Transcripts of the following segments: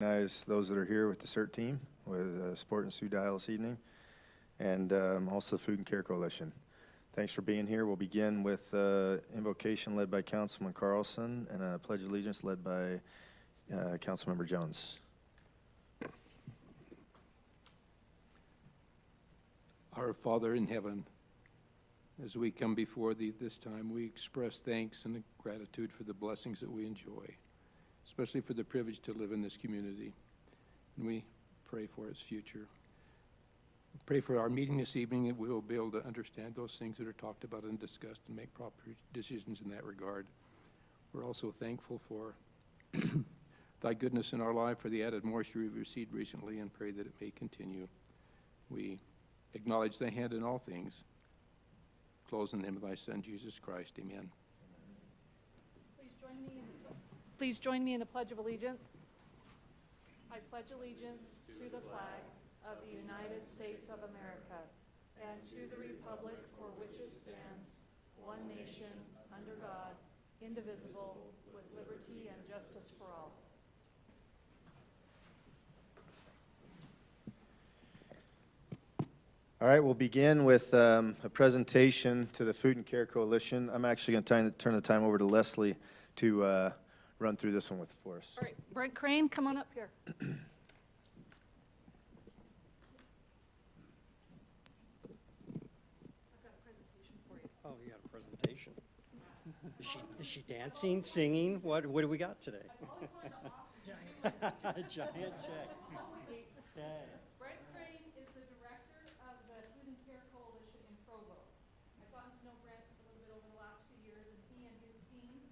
Recognize those that are here with the CERT team, with Sport and Sioux Dial this evening, and also the Food and Care Coalition. Thanks for being here. We'll begin with invocation led by Councilman Carlson and a Pledge of Allegiance led by Councilmember Jones. Our Father in heaven, as we come before Thee this time, we express thanks and gratitude for the blessings that we enjoy, especially for the privilege to live in this community. And we pray for its future. We pray for our meeting this evening that we will be able to understand those things that are talked about and discussed and make proper decisions in that regard. We're also thankful for Thy goodness in our life, for the added moisture we've received recently, and pray that it may continue. We acknowledge Thy hand in all things. Close in the name of Thy Son, Jesus Christ. Amen. Please join me in the Pledge of Allegiance. I pledge allegiance to the flag of the United States of America and to the republic for which it stands, one nation, under God, indivisible, with liberty and justice for all. All right, we'll begin with a presentation to the Food and Care Coalition. I'm actually going to turn the time over to Leslie to run through this one for us. All right, Brent Crane, come on up here. I've got a presentation for you. Oh, you got a presentation. Is she dancing, singing? What do we got today? A giant check. Okay. Brent Crane is the director of the Food and Care Coalition in Provo. I've gotten to know Brent a little bit over the last few years, and he and his team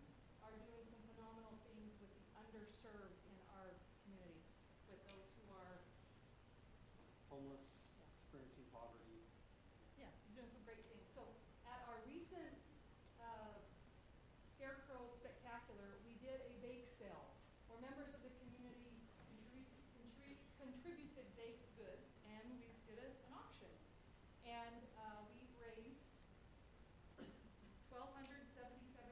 are doing some phenomenal things with the underserved in our community, with those who are Homeless, experiencing poverty. Yeah, he's doing some great things. So at our recent Scarecrow Spectacular, we did a bake sale where members of the community contributed baked goods, and we did an auction. And we raised $1,277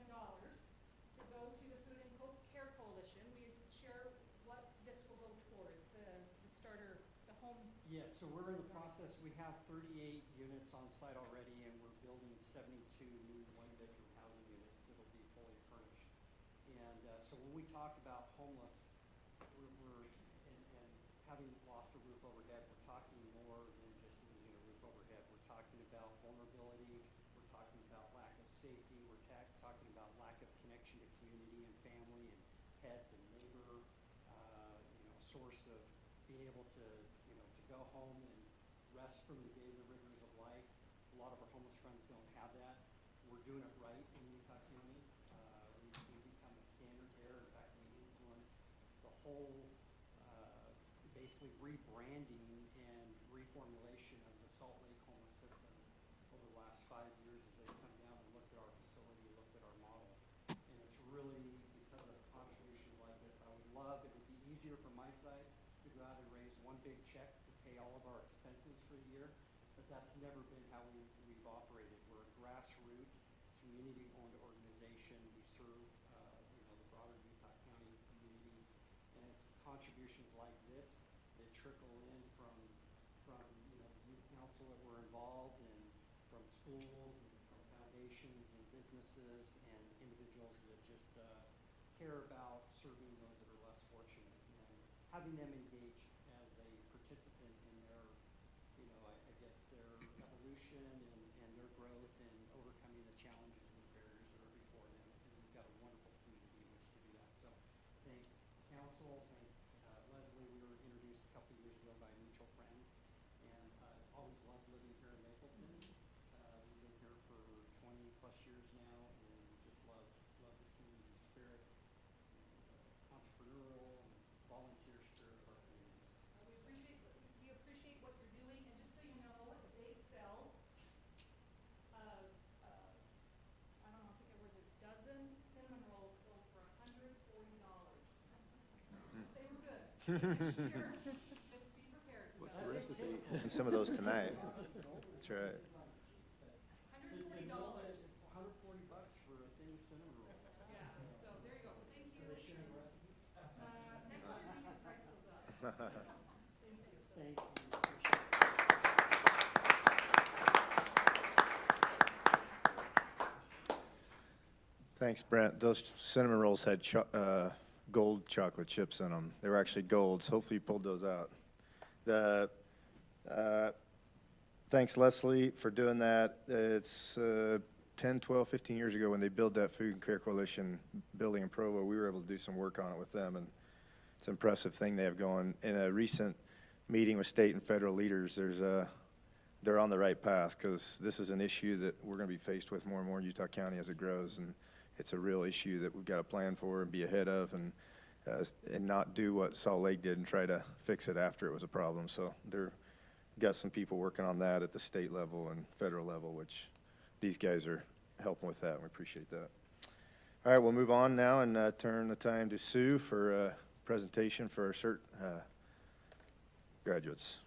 to go to the Food and Care Coalition. We share what this will go towards, the starter, the home. Yes, so we're in the process. We have 38 units on site already, and we're building 72 new one-bedroom housing units that'll be fully furnished. And so when we talk about homeless, and having lost a roof overhead, we're talking more than just losing a roof overhead. We're talking about vulnerability. We're talking about lack of safety. We're talking about lack of connection to community and family and pet and neighbor, source of being able to go home and rest from the daily rigors of life. A lot of our homeless friends don't have that. We're doing it right in Utah County. We become a standard there. In fact, we influence the whole basically rebranding and reformulation of the Salt Lake homeless system over the last 5 years as they've come down and looked at our facility, looked at our model. And it's really because of contributions like this. I would love, it would be easier from my side to go out and raise one big check to pay all of our expenses for the year, but that's never been how we've operated. We're a grassroots, community-owned organization. We serve the broader Utah County community, and it's contributions like this that trickle in from the youth council that we're involved in, from schools and from foundations and businesses and individuals that just care about serving those that are less fortunate and having them engaged as a participant in their, I guess their evolution and their growth and overcoming the challenges and the barriers that are before them. And we've got a wonderful community in which to do that. So thank council, thank Leslie. We were introduced a couple of years ago by a mutual friend, and always loved living here in Mapleton. We've been here for 20 plus years now, and just love the community spirit, entrepreneurial and volunteer spirit of our communities. We appreciate what you're doing, and just so you know, at the bake sale, I don't know, I think there was a dozen cinnamon rolls sold for $140. They were good. Next year, just be prepared. What's the recipe? Some of those tonight. That's right. $140. $140 for a thin cinnamon roll. Yeah, so there you go. Thank you. Next year, we can price those up. Thank you. Thanks, Brent. Those cinnamon rolls had gold chocolate chips in them. They were actually gold, so hopefully you pulled those out. Thanks, Leslie, for doing that. It's 10, 12, 15 years ago when they built that Food and Care Coalition building in Provo. We were able to do some work on it with them, and it's an impressive thing they have going. In a recent meeting with state and federal leaders, they're on the right path, because this is an issue that we're going to be faced with more and more in Utah County as it grows, and it's a real issue that we've got to plan for and be ahead of, and not do what Salt Lake did and try to fix it after it was a problem. So they're got some people working on that at the state level and federal level, which these guys are helping with that, and we appreciate that. All right, we'll move on now and turn the time to Sue for a presentation for our Cert graduates.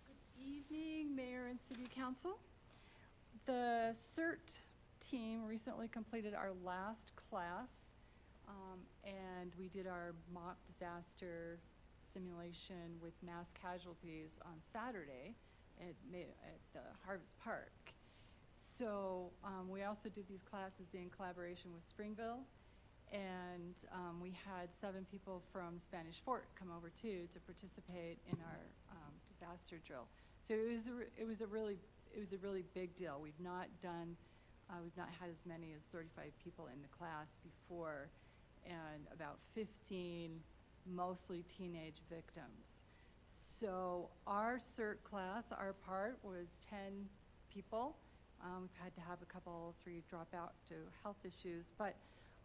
Good evening, Mayor and City Council. The Cert team recently completed our last class, and we did our mock disaster simulation with mass casualties on Saturday at the Harvest Park. So we also did these classes in collaboration with Springville, and we had 7 people from Spanish Fort come over too to participate in our disaster drill. So it was a really big deal. We've not had as many as 35 people in the class before, and about 15 mostly teenage victims. So our Cert class, our part, was 10 people. We've had to have a couple, 3 drop out to health issues, but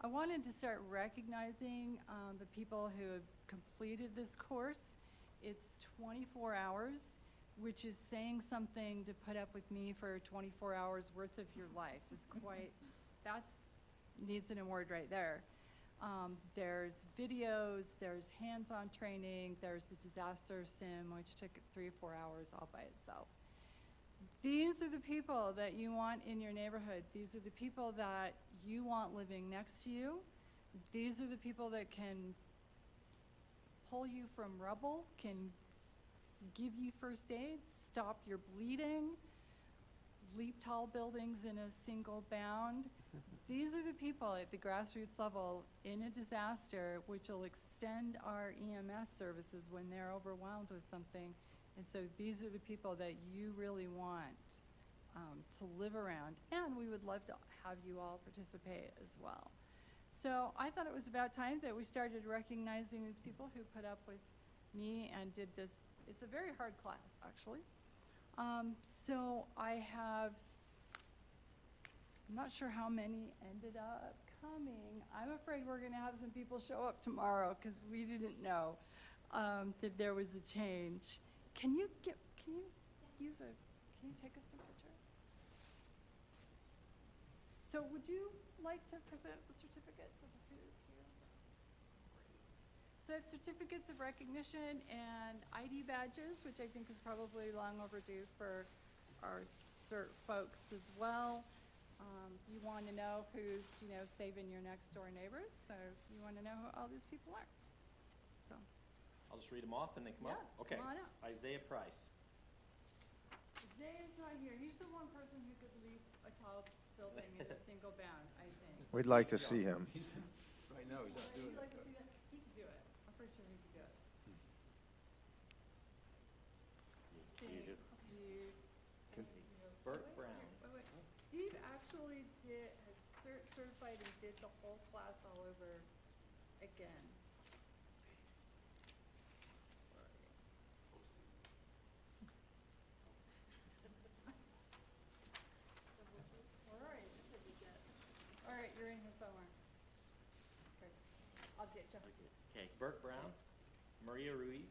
I wanted to start recognizing the people who have completed this course. It's 24 hours, which is saying something. To put up with me for 24 hours worth of your life is quite, needs an award right there. There's videos, there's hands-on training, there's a disaster sim, which took 3 or 4 hours all by itself. These are the people that you want in your neighborhood. These are the people that you want living next to you. These are the people that can pull you from rubble, can give you first aid, stop your bleeding, leap tall buildings in a single bound. These are the people at the grassroots level in a disaster which will extend our EMS services when they're overwhelmed with something. And so these are the people that you really want to live around. And we would love to have you all participate as well. So I thought it was about time that we started recognizing these people who put up with me and did this. It's a very hard class, actually. So I have, I'm not sure how many ended up coming. I'm afraid we're going to have some people show up tomorrow because we didn't know that there was a change. Can you take us some pictures? So would you like to present the certificates of who's here? So I have certificates of recognition and ID badges, which I think is probably long overdue for our Cert folks as well. You want to know who's, saving your next door neighbors, so you want to know who all these people are. So I'll just read them off and then come up? Okay. Come on up. Isaiah Price. Isaiah's not here. He's the one person who could leap a tall building in a single bound, I think. We'd like to see him. Right now, he's not doing You'd it. like to see that? He could do it. I'm pretty sure he could do it. Thanks, Steve. Burt Brown. Wait. Steve actually has certified and did the whole class all over again. All right, you're in here somewhere. Okay. I'll get you. Okay, Burt Brown, Maria Ruiz,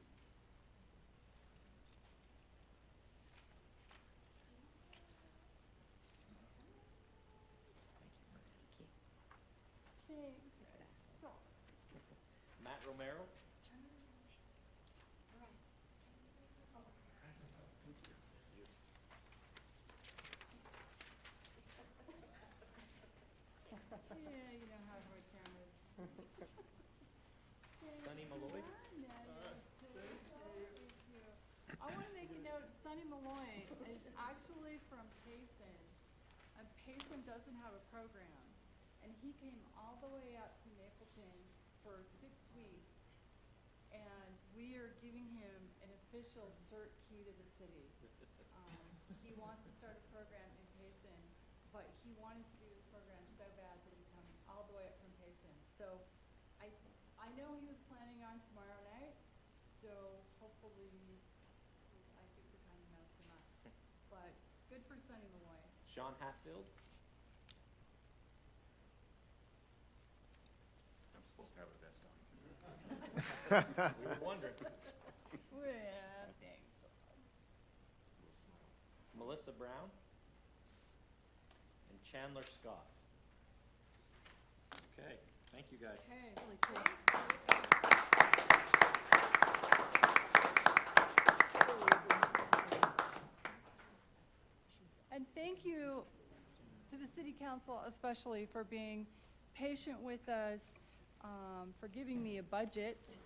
Thanks. So, Matt Romero, yeah, you know how to avoid cameras. Sonny I want to make a note, Sonny Malloy is actually from Payson, and Payson doesn't have a program. And he came all the way up to Mapleton for 6 weeks, and we are giving him an official cert key to the city. He wants to start a program in Payson, but he wanted to do this program so bad that he come all the way up from Payson. So I know he was planning on tomorrow night, so hopefully, I think the timing messed him up. But good for Sonny Malloy. Sean Hatfield. I'm supposed to have a vest on. We were wondering. Well, thanks. Melissa Brown. And Chandler Scott. Okay, thank you guys. Okay, really cool. And thank you to the city council especially for being patient with us, for giving me a budget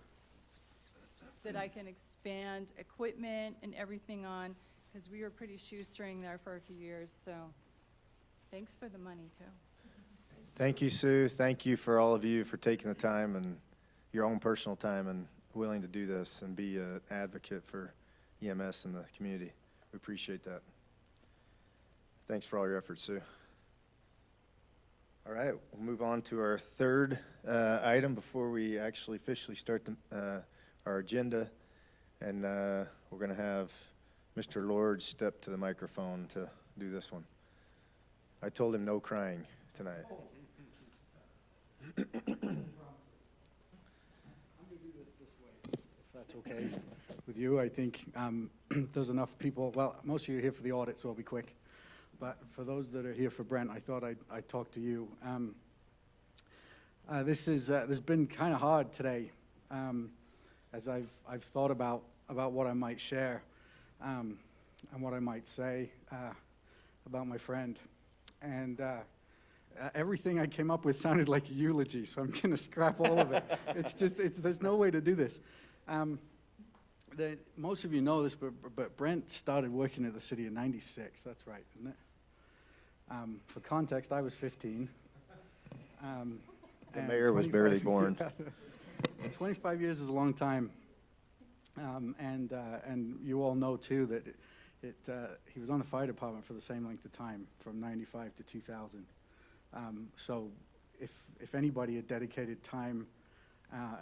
that I can expand equipment and everything on, because we were pretty shoestring there for a few years, so thanks for the money too. Thank you, Sue. Thank you for all of you for taking the time and your own personal time and willing to do this and be an advocate for EMS in the community. We appreciate that. Thanks for all your efforts, Sue. All right, we'll move on to our third item before we actually officially start our agenda. And we're going to have Mr. Lord step to the microphone to do this one. I told him no crying tonight. I'm going to do this way, if that's okay with you. I think there's enough people. Well, most of you are here for the audit, so I'll be quick. But for those that are here for Brent, I thought I'd talk to you. This has been kind of hard today, as I've thought about what I might share and what I might say about my friend. And everything I came up with sounded like a eulogy, so I'm going to scrap all of it. There's no way to do this. Most of you know this, but Brent started working at the city in '96. That's right, isn't it? For context, I was 15. The mayor was barely born. 25 years is a long time. And you all know, too, that he was on the fire department for the same length of time, from '95 to 2000. So if anybody had dedicated time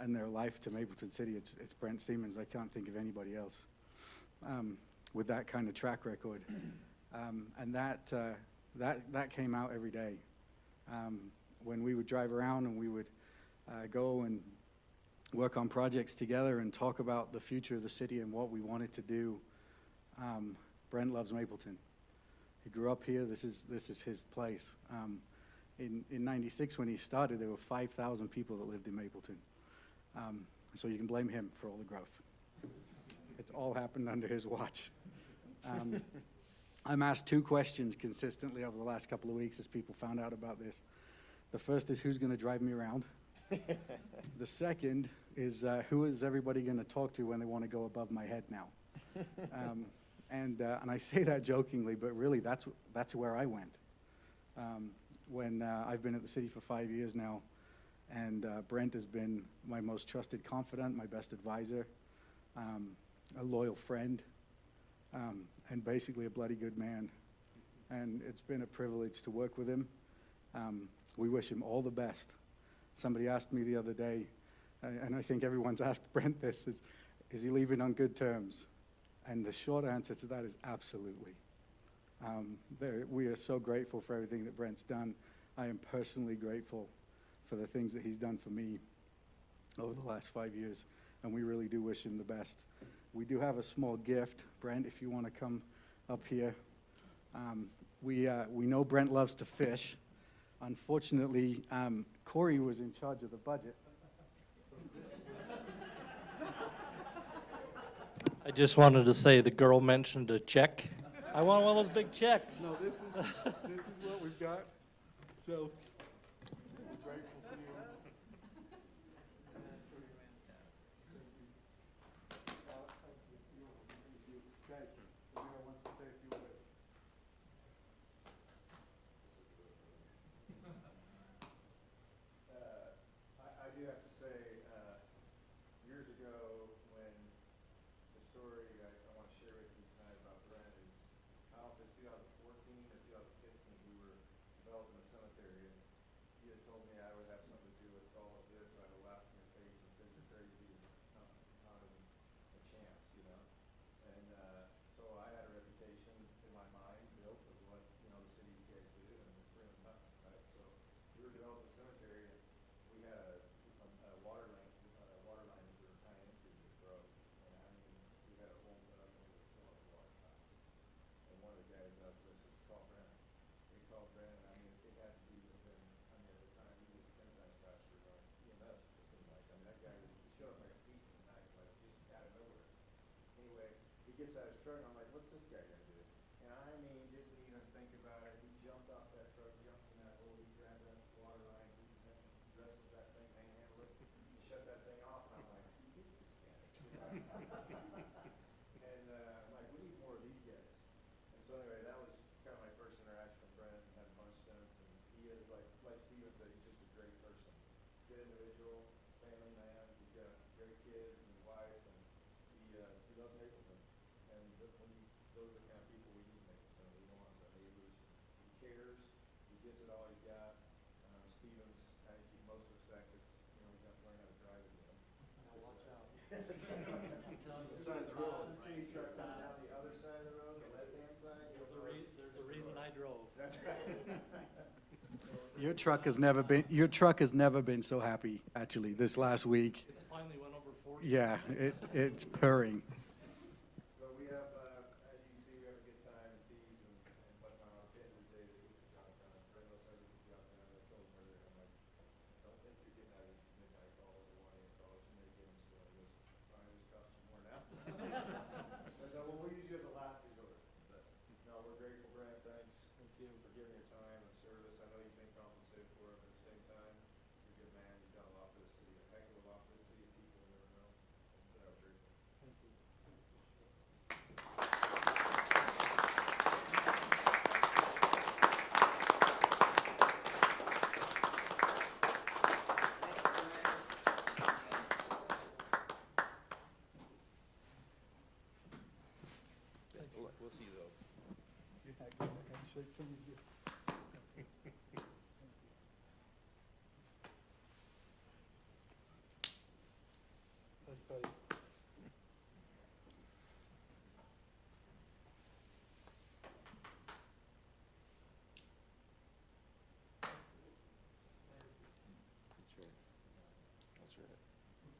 and their life to Mapleton City, it's Brent Siemens. I can't think of anybody else with that kind of track record. And that came out every day. When we would drive around and we would go and work on projects together and talk about the future of the city and what we wanted to do. Brent loves Mapleton. He grew up here. This is his place. In '96, when he started, there were 5,000 people that lived in Mapleton. So you can blame him for all the growth. It's all happened under his watch. I'm asked two questions consistently over the last couple of weeks as people found out about this. The first is, who's going to drive me around? The second is, who is everybody going to talk to when they want to go above my head now? And I say that jokingly, but really that's where I went. When I've been at the city for 5 years now, and Brent has been my most trusted confidant, my best advisor, a loyal friend, and basically a bloody good man. And it's been a privilege to work with him. We wish him all the best. Somebody asked me the other day, and I think everyone's asked Brent this, is he leaving on good terms? And the short answer to that is absolutely. We are so grateful for everything that Brent's done. I am personally grateful for the things that he's done for me over the last 5 years, and we really do wish him the best. We do have a small gift. Brent, if you want to come up here. We know Brent loves to fish. Unfortunately, Corey was in charge of the budget. I just wanted to say the girl mentioned a check. I want one of those big checks. No, this is what we've got. So, we're grateful for you. developing a cemetery, and you had told me I would have something to do with all of this, I'd have laughed in your face and said, you're crazy, not even a chance, you know? And, so I had a reputation in my mind built of what, you know, the cities guys do, and we're in nothing, right? So we were developing a cemetery, and we had a water line that we were tying into that broke, and I mean, we had a hole put up and it was still on the water top. And one of the guys out there says, call Brandon. We called Brandon, I mean, it had to be within, I mean, at the time, he was 10 times faster than EMS, it seemed like. I mean, that guy was, he showed up like a thief in the night, like just out of nowhere. Anyway, he gets out of his truck, and I'm like, what's this guy gonna do? And I mean, didn't even think about it. He jumped off that truck, jumped in that hole, he grabbed that water line, he wrestled that thing, manhandled it, he shut that thing off, and I'm like, who is this guy? And, I'm like, we need more of these guys. And so anyway, that was kind of my first interaction with Brent, and had a bunch of sense, and he is like Steven said, he's just a great person. Good individual, family man, he's got great kids and wife, and he loves Mapleton. And those are the kind of people we need in Mapleton. We want our neighbors. He cares, he gives it all he's got. Steven's kind of keep most of us that because, you know, he's got to learn how to drive again. Now watch out. As soon as the city starts coming down the other side of the road, the left-hand side, you'll know it's There's a reason I drove. That's right. Your truck has never been so happy, actually, this last week. It's finally went over 40. Yeah, it's purring. So we have, as you can see, we have a good time and tease and whatnot. At the end of the day, they get the job done. Brenda knows how to get the job done. I told her, I'm like, don't think you're getting out of these midnight calls or 1 a.m. calls. You may get them still. He goes, fine, this costs you more now. I said, well, we'll use you as a last resort. But no, we're grateful, Brent. Thanks. Thank you for giving your time and service. I know you've been compensated for it, but at the same time, you're a good man. You've done a lot for the city, a heck of a lot for the city. People will never know. But I'm grateful. Thank you. We'll see though. Thanks, buddy.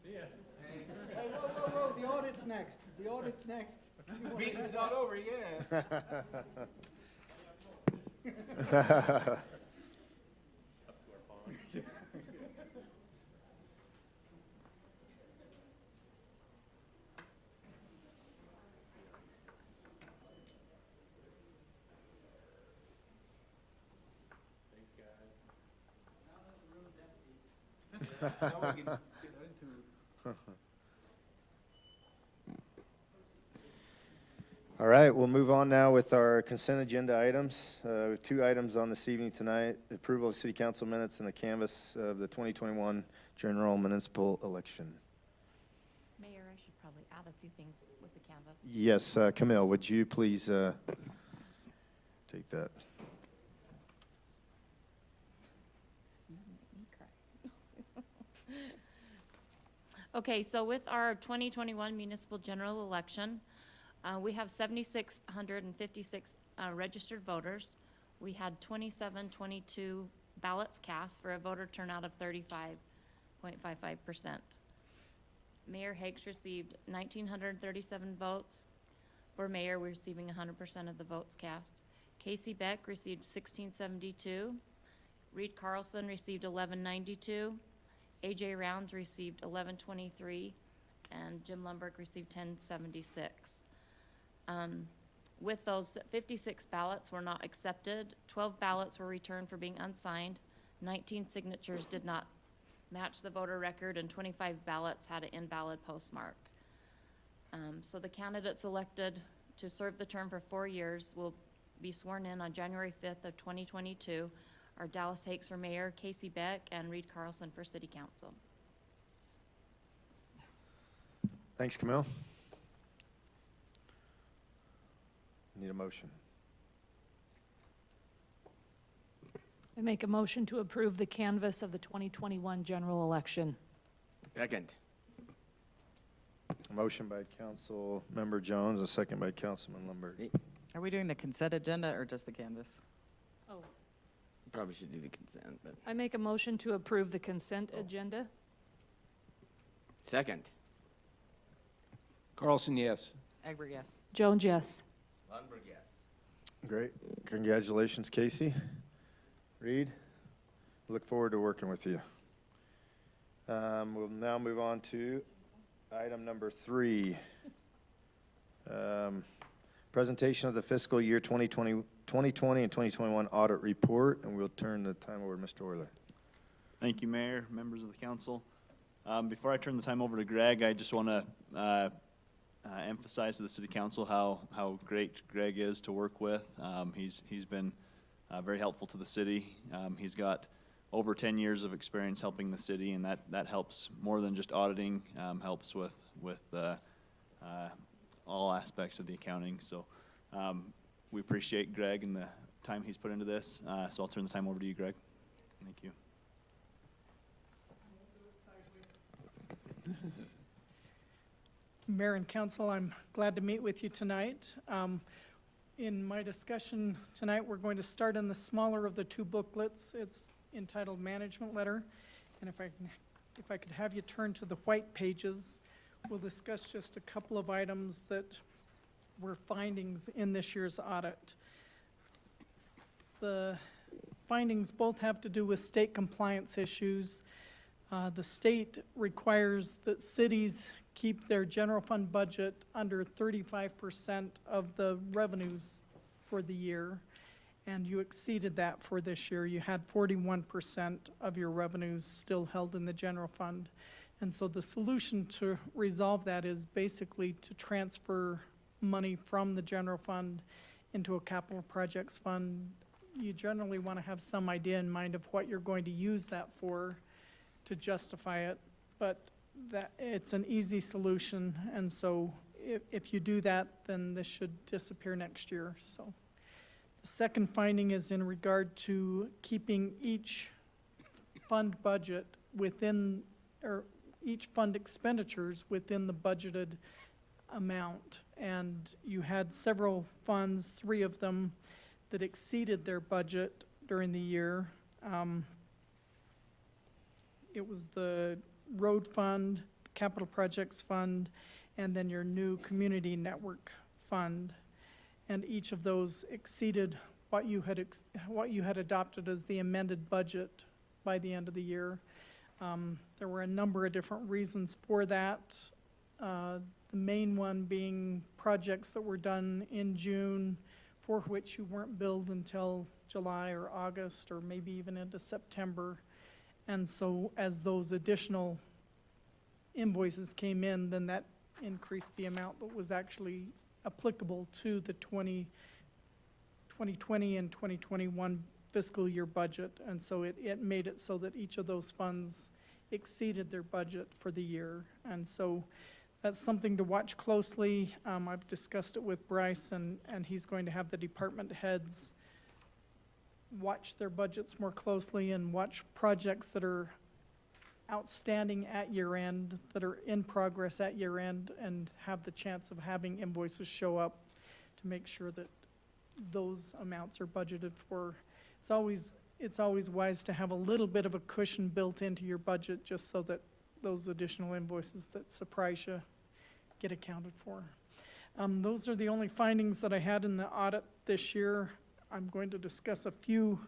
See ya. Hey, whoa, the audit's next. The audit's next. Meeting's not over yet. Up to our pond. Thanks, guys. Now we can get into All right, we'll move on now with our consent agenda items. We have 2 items on this evening tonight: the approval of city council minutes and the canvass of the 2021 general municipal election. Mayor, I should probably add a few things with the canvas. Yes, Camille, would you please take that? You make me cry. Okay, so with our 2021 municipal general election, we have 7,656 registered voters. We had 2722 ballots cast for a voter turnout of 35.55%. Mayor Hakes received 1,937 votes. For mayor, we're receiving 100% of the votes cast. Casey Beck received 1,672. Reed Carlson received 1,192. AJ Rounds received 1,123. And Jim Lumberg received 1,076. With those, 56 ballots were not accepted. 12 ballots were returned for being unsigned. 19 signatures did not match the voter record, and 25 ballots had an invalid postmark. So the candidates elected to serve the term for 4 years will be sworn in on January 5th of 2022. Are Dallas Hakes for mayor, Casey Beck, and Reed Carlson for city council. Thanks, Camille. Need a motion. I make a motion to approve the canvass of the 2021 general election. Second. A motion by Council Member Jones, a second by Councilman Lundberg. Are we doing the consent agenda or just the canvas? Oh. Probably should do the consent, but. I make a motion to approve the consent agenda. Second. Carlson, yes. Egbert, yes. Jones, yes. Lundberg, yes. Great. Congratulations, Casey. Reed, look forward to working with you. We'll now move on to item number 3. Presentation of the fiscal year 2020 and 2021 audit report, and we'll turn the time over to Mr. Euler. Thank you, Mayor, members of the council. Before I turn the time over to Greg, I just want to emphasize to the city council how great Greg is to work with. He's been very helpful to the city. He's got over 10 years of experience helping the city, and that helps more than just auditing, helps with all aspects of the accounting. So we appreciate Greg and the time he's put into this. So I'll turn the time over to you, Greg. Thank you. Mayor and Council, I'm glad to meet with you tonight. In my discussion tonight, we're going to start in the smaller of the 2 booklets. It's entitled Management Letter. And if I could have you turn to the white pages, we'll discuss just a couple of items that were findings in this year's audit. The findings both have to do with state compliance issues. The state requires that cities keep their general fund budget under 35% of the revenues for the year, and you exceeded that for this year. You had 41% of your revenues still held in the general fund. And so the solution to resolve that is basically to transfer money from the general fund into a capital projects fund. You generally want to have some idea in mind of what you're going to use that for to justify it, but that it's an easy solution, and so if you do that, then this should disappear next year. So the second finding is in regard to keeping each fund budget within, or each fund expenditures within the budgeted amount. And you had several funds, 3 of them, that exceeded their budget during the year. It was the road fund, capital projects fund, and then your new community network fund. And each of those exceeded what you had adopted as the amended budget by the end of the year. There were a number of different reasons for that. The main one being projects that were done in June for which you weren't billed until July or August or maybe even into September. And so as those additional invoices came in, then that increased the amount that was actually applicable to the 2020 and 2021 fiscal year budget. And so it made it so that each of those funds exceeded their budget for the year. And so that's something to watch closely. I've discussed it with Bryce, and he's going to have the department heads watch their budgets more closely and watch projects that are outstanding at year end, that are in progress at year end, and have the chance of having invoices show up to make sure that those amounts are budgeted for. It's always wise to have a little bit of a cushion built into your budget just so that those additional invoices that surprise you get accounted for. Those are the only findings that I had in the audit this year. I'm going to discuss a few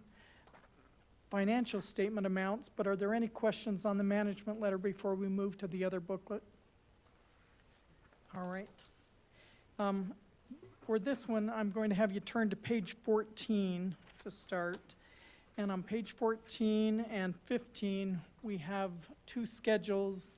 financial statement amounts, but are there any questions on the management letter before we move to the other booklet? All right. For this one, I'm going to have you turn to page 14 to start. And on page 14 and 15, we have 2 schedules,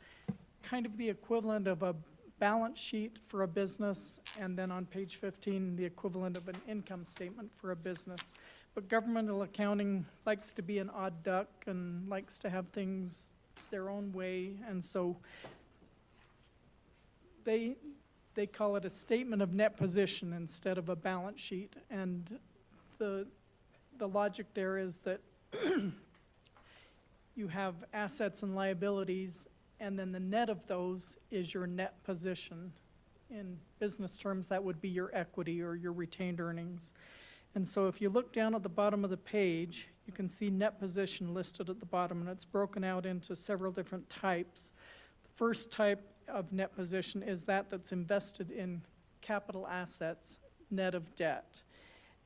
kind of the equivalent of a balance sheet for a business, and then on page 15, the equivalent of an income statement for a business. But governmental accounting likes to be an odd duck and likes to have things their own way, and so they call it a statement of net position instead of a balance sheet. And the logic there is that you have assets and liabilities, and then the net of those is your net position. In business terms, that would be your equity or your retained earnings. And so if you look down at the bottom of the page, you can see net position listed at the bottom, and it's broken out into several different types. The first type of net position is that's invested in capital assets, net of debt.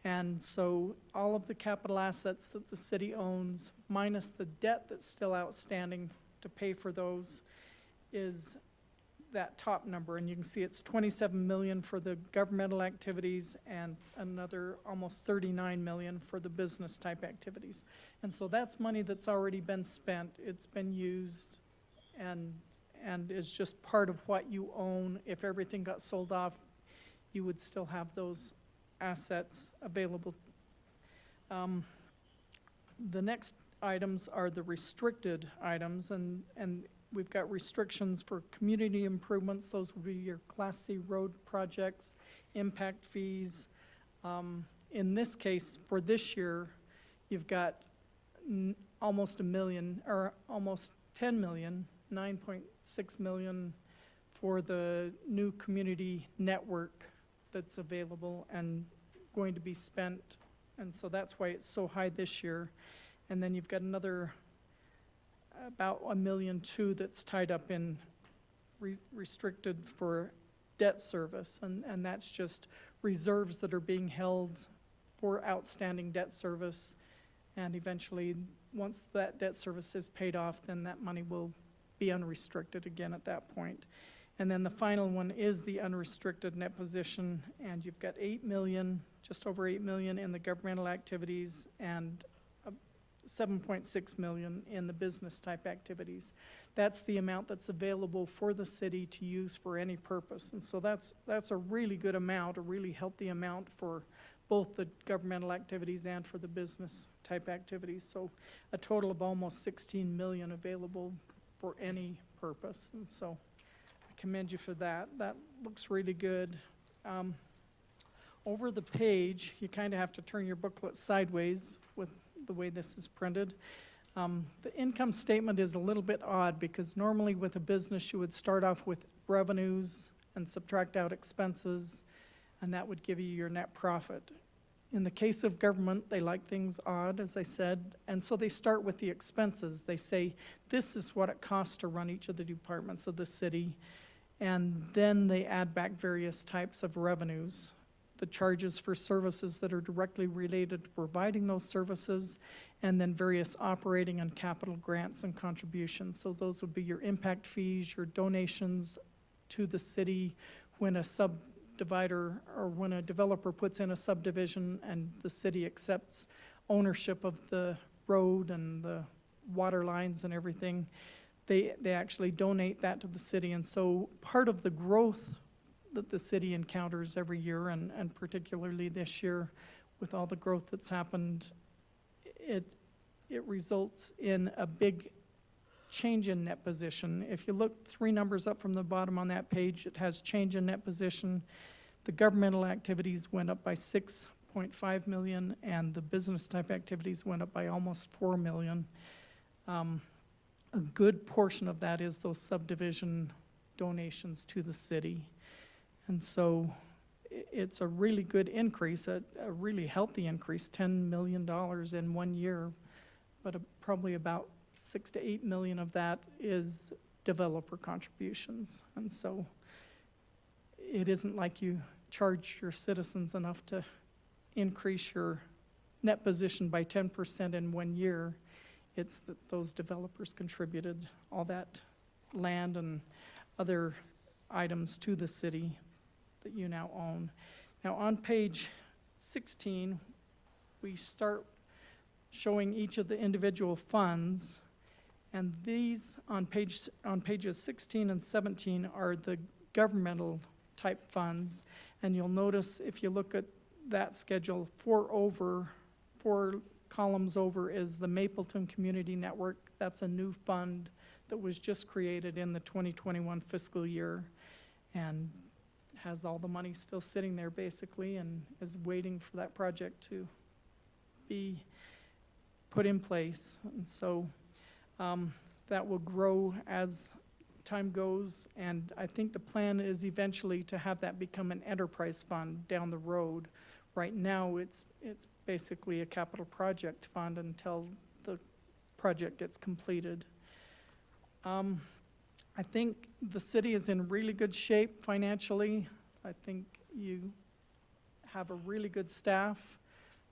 And so all of the capital assets that the city owns, minus the debt that's still outstanding to pay for those, is that top number. And you can see it's 27 million for the governmental activities and another almost 39 million for the business type activities. And so that's money that's already been spent, it's been used, and is just part of what you own. If everything got sold off, you would still have those assets available. The next items are the restricted items, and we've got restrictions for community improvements. Those would be your Class C road projects, impact fees. In this case, for this year, you've got almost $1 million, or almost 10 million, 9.6 million for the new community network that's available and going to be spent. And so that's why it's so high this year. And then you've got another about $1.2 million that's tied up in restricted for debt service, and that's just reserves that are being held for outstanding debt service, and eventually, once that debt service is paid off, then that money will be unrestricted again at that point. And then the final one is the unrestricted net position, and you've got 8 million, just over 8 million in the governmental activities, and 7.6 million in the business type activities. That's the amount that's available for the city to use for any purpose. And so that's a really good amount, a really healthy amount for both the governmental activities and for the business type activities. So a total of almost 16 million available for any purpose. And so I commend you for that. That looks really good. Over the page, you kind of have to turn your booklet sideways with the way this is printed. The income statement is a little bit odd because normally with a business you would start off with revenues and subtract out expenses, and that would give you your net profit. In the case of government, they like things odd, as I said, and so they start with the expenses. They say, this is what it costs to run each of the departments of the city, and then they add back various types of revenues, the charges for services that are directly related to providing those services, and then various operating and capital grants and contributions. So those would be your impact fees, your donations to the city when a subdivider or when a developer puts in a subdivision and the city accepts ownership of the road and the water lines and everything. They actually donate that to the city, and so part of the growth that the city encounters every year, and particularly this year with all the growth that's happened, it results in a big change in net position. If you look 3 numbers up from the bottom on that page, it has change in net position. The governmental activities went up by 6.5 million, and the business type activities went up by almost 4 million. A good portion of that is those subdivision donations to the city. And so it's a really good increase, a really healthy increase, $10 million in 1 year, but probably about 6 to 8 million of that is developer contributions. And so it isn't like you charge your citizens enough to increase your net position by 10% in 1 year. It's that those developers contributed all that land and other items to the city that you now own. Now on page 16, we start showing each of the individual funds, and these on pages 16 and 17 are the governmental type funds. And you'll notice if you look at that schedule, 4 columns over is the Mapleton Community Network. That's a new fund that was just created in the 2021 fiscal year and has all the money still sitting there basically and is waiting for that project to be put in place. And so that will grow as time goes, and I think the plan is eventually to have that become an enterprise fund down the road. Right now, it's basically a capital project fund until the project gets completed. I think the city is in really good shape financially. I think you have a really good staff.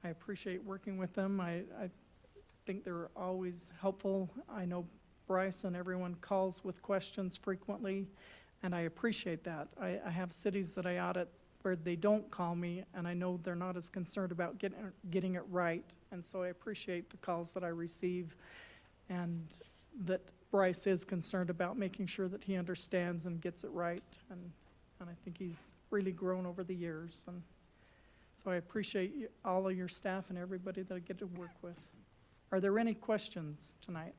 I appreciate working with them. I think they're always helpful. I know Bryce and everyone calls with questions frequently, and I appreciate that. I have cities that I audit where they don't call me, and I know they're not as concerned about getting it right, and so I appreciate the calls that I receive, and that Bryce is concerned about making sure that he understands and gets it right, and I think he's really grown over the years, and so I appreciate all of your staff and everybody that I get to work with. Are there any questions tonight?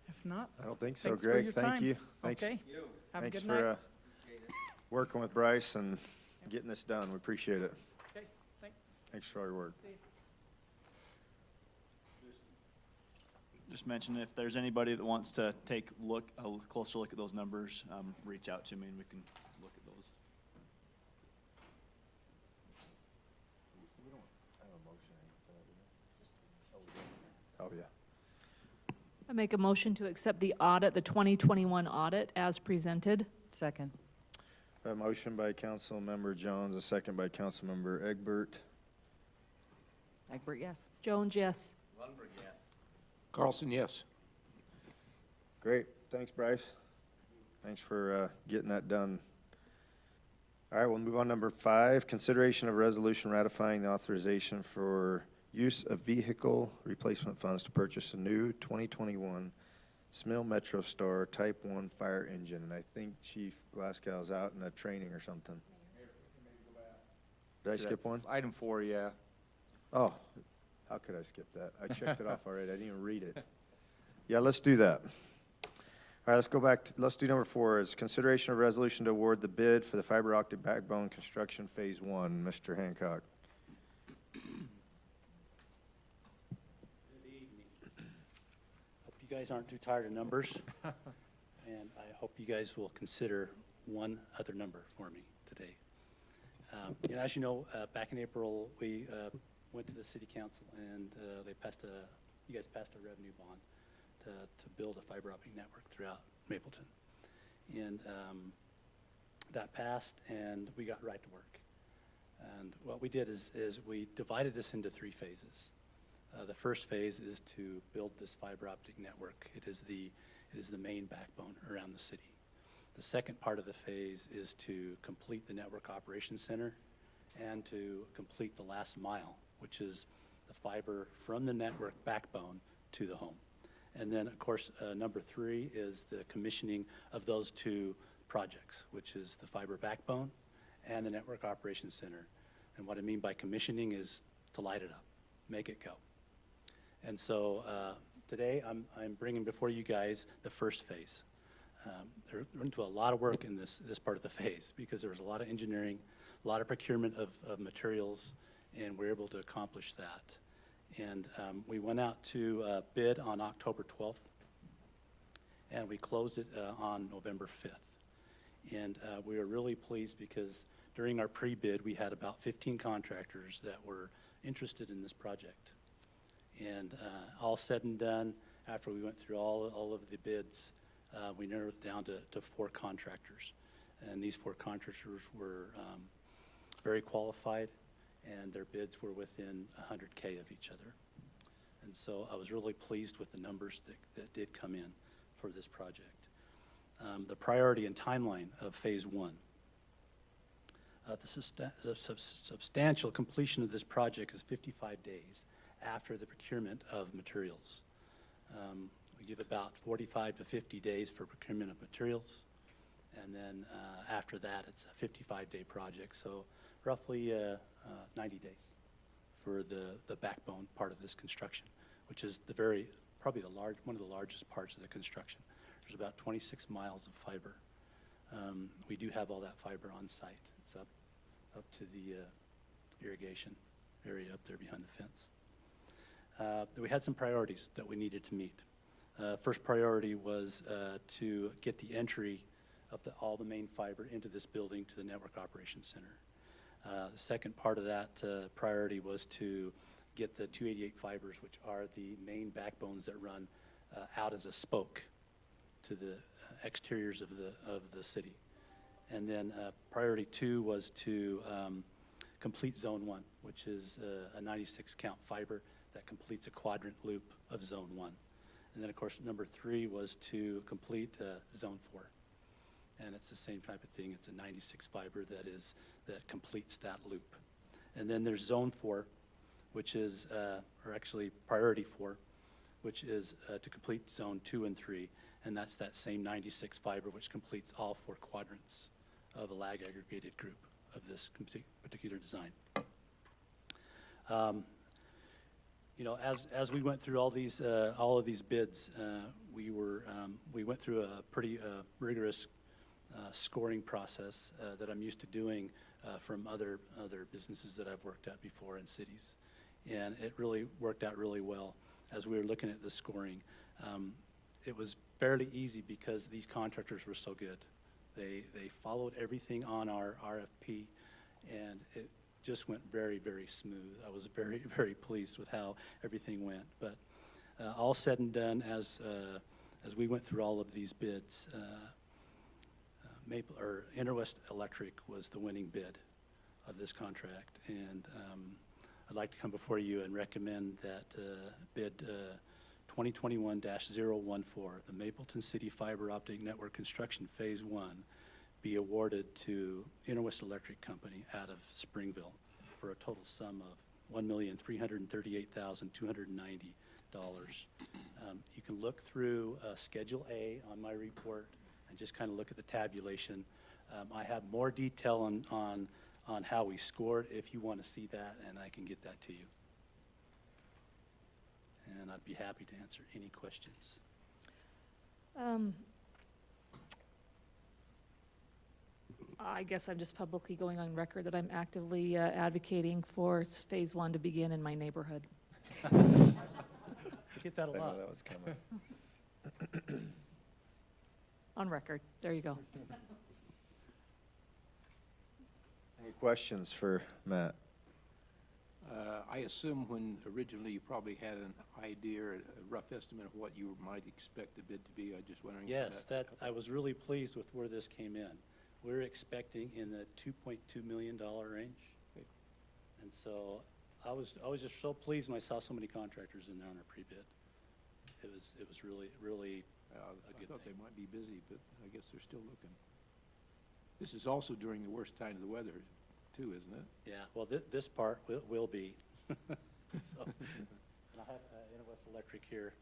If not, I don't think so, thanks for Greg. your Thank time. you. Thanks. Okay. Have a Thanks good night. for working with Bryce and getting this done. We appreciate it. Okay, thanks. Thanks for all your work. See you. Just mention if there's anybody that wants to take a closer look at those numbers, reach out to me and we can look at those. We don't have a motion for that, do we? Oh, yeah. I make a motion to accept the audit, the 2021 audit as presented. Second. A motion by Councilmember Jones, a second by Councilmember Egbert. Egbert, yes. Jones, yes. Lundberg, yes. Carlson, yes. Great. Thanks, Bryce. Thanks for getting that done. All right, we'll move on to number 5, consideration of resolution ratifying the authorization for use of vehicle replacement funds to purchase a new 2021 Smil Metro Star Type 1 fire engine. And I think Chief Glasgow's out in a training or something. Did I skip one? Item 4, yeah. Oh, how could I skip that? I checked it off already. I didn't even read it. Yeah, let's do that. All right, let's go back. Let's do number 4. It's consideration of resolution to award the bid for the fiber optic backbone construction phase 1. Mr. Hancock. Hope you guys aren't too tired of numbers, and I hope you guys will consider one other number for me today. As you know, back in April, we went to the city council and you guys passed a revenue bond to build a fiber optic network throughout Mapleton. And that passed, and we got right to work. And what we did is we divided this into 3 phases. The first phase is to build this fiber optic network. It is the main backbone around the city. The second part of the phase is to complete the network operations center and to complete the last mile, which is the fiber from the network backbone to the home. And then, of course, number 3 is the commissioning of those 2 projects, which is the fiber backbone and the network operations center. And what I mean by commissioning is to light it up, make it go. And so today I'm bringing before you guys the first phase. They're into a lot of work in this part of the phase because there was a lot of engineering, a lot of procurement of materials, and we're able to accomplish that. And we went out to bid on October 12th, and we closed it on November 5th. And we were really pleased because during our pre-bid, we had about 15 contractors that were interested in this project. And all said and done, after we went through all of the bids, we narrowed it down to 4 contractors. And these 4 contractors were very qualified, and their bids were within 100K of each other. And so I was really pleased with the numbers that did come in for this project. The priority and timeline of phase 1. The substantial completion of this project is 55 days after the procurement of materials. We give about 45 to 50 days for procurement of materials, and then after that it's a 55-day project, so roughly 90 days for the backbone part of this construction, which is probably one of the largest parts of the construction. There's about 26 miles of fiber. We do have all that fiber on site. It's up to the irrigation area up there behind the fence. We had some priorities that we needed to meet. First priority was to get the entry of all the main fiber into this building to the Network Operations Center. The second part of that priority was to get the 288 fibers, which are the main backbones that run out as a spoke to the exteriors of the city. And then priority 2 was to complete Zone 1, which is a 96 count fiber that completes a quadrant loop of Zone 1. And then, of course, number 3 was to complete Zone 4. And it's the same type of thing. It's a 96 fiber that completes that loop. And then there's Zone 4, which is, or actually Priority 4, which is to complete Zone 2 and 3. And that's that same 96 fiber which completes all 4 quadrants of a lag aggregated group of this particular design. You know, as we went through all of these bids, we went through a pretty rigorous scoring process that I'm used to doing from other businesses that I've worked at before in cities, and it really worked out really well. As we were looking at the scoring, it was fairly easy because these contractors were so good. They followed everything on our RFP, and it just went very, very smooth. I was very, very pleased with how everything went. But all said and done, as we went through all of these bids, Interwest Electric was the winning bid of this contract, and I'd like to come before you and recommend that bid 2021-014, the Mapleton City Fiber Optic Network Construction Phase 1, be awarded to Interwest Electric Company out of Springville for a total sum of $1,338,290. You can look through Schedule A on my report and just kind of look at the tabulation. I have more detail on how we scored if you want to see that, and I can get that to you. And I'd be happy to answer any questions. I guess I'm just publicly going on record that I'm actively advocating for Phase 1 to begin in my neighborhood. Get that a I know lot. that was coming. On record. There you go. Any questions for Matt? I assume when originally you probably had an idea, or a rough estimate of what you might expect the bid to be. I just wondering. Yes, I was really pleased with where this came in. We're expecting in the $2.2 million range. Okay. And so I was just so pleased when I saw so many contractors in there on our pre-bid. It was really, really a good I thought thing. they might be busy, but I guess they're still looking. This is also during the worst time of the weather, too, isn't it? Yeah, well, this part will be. So, and I have Interwest Electric here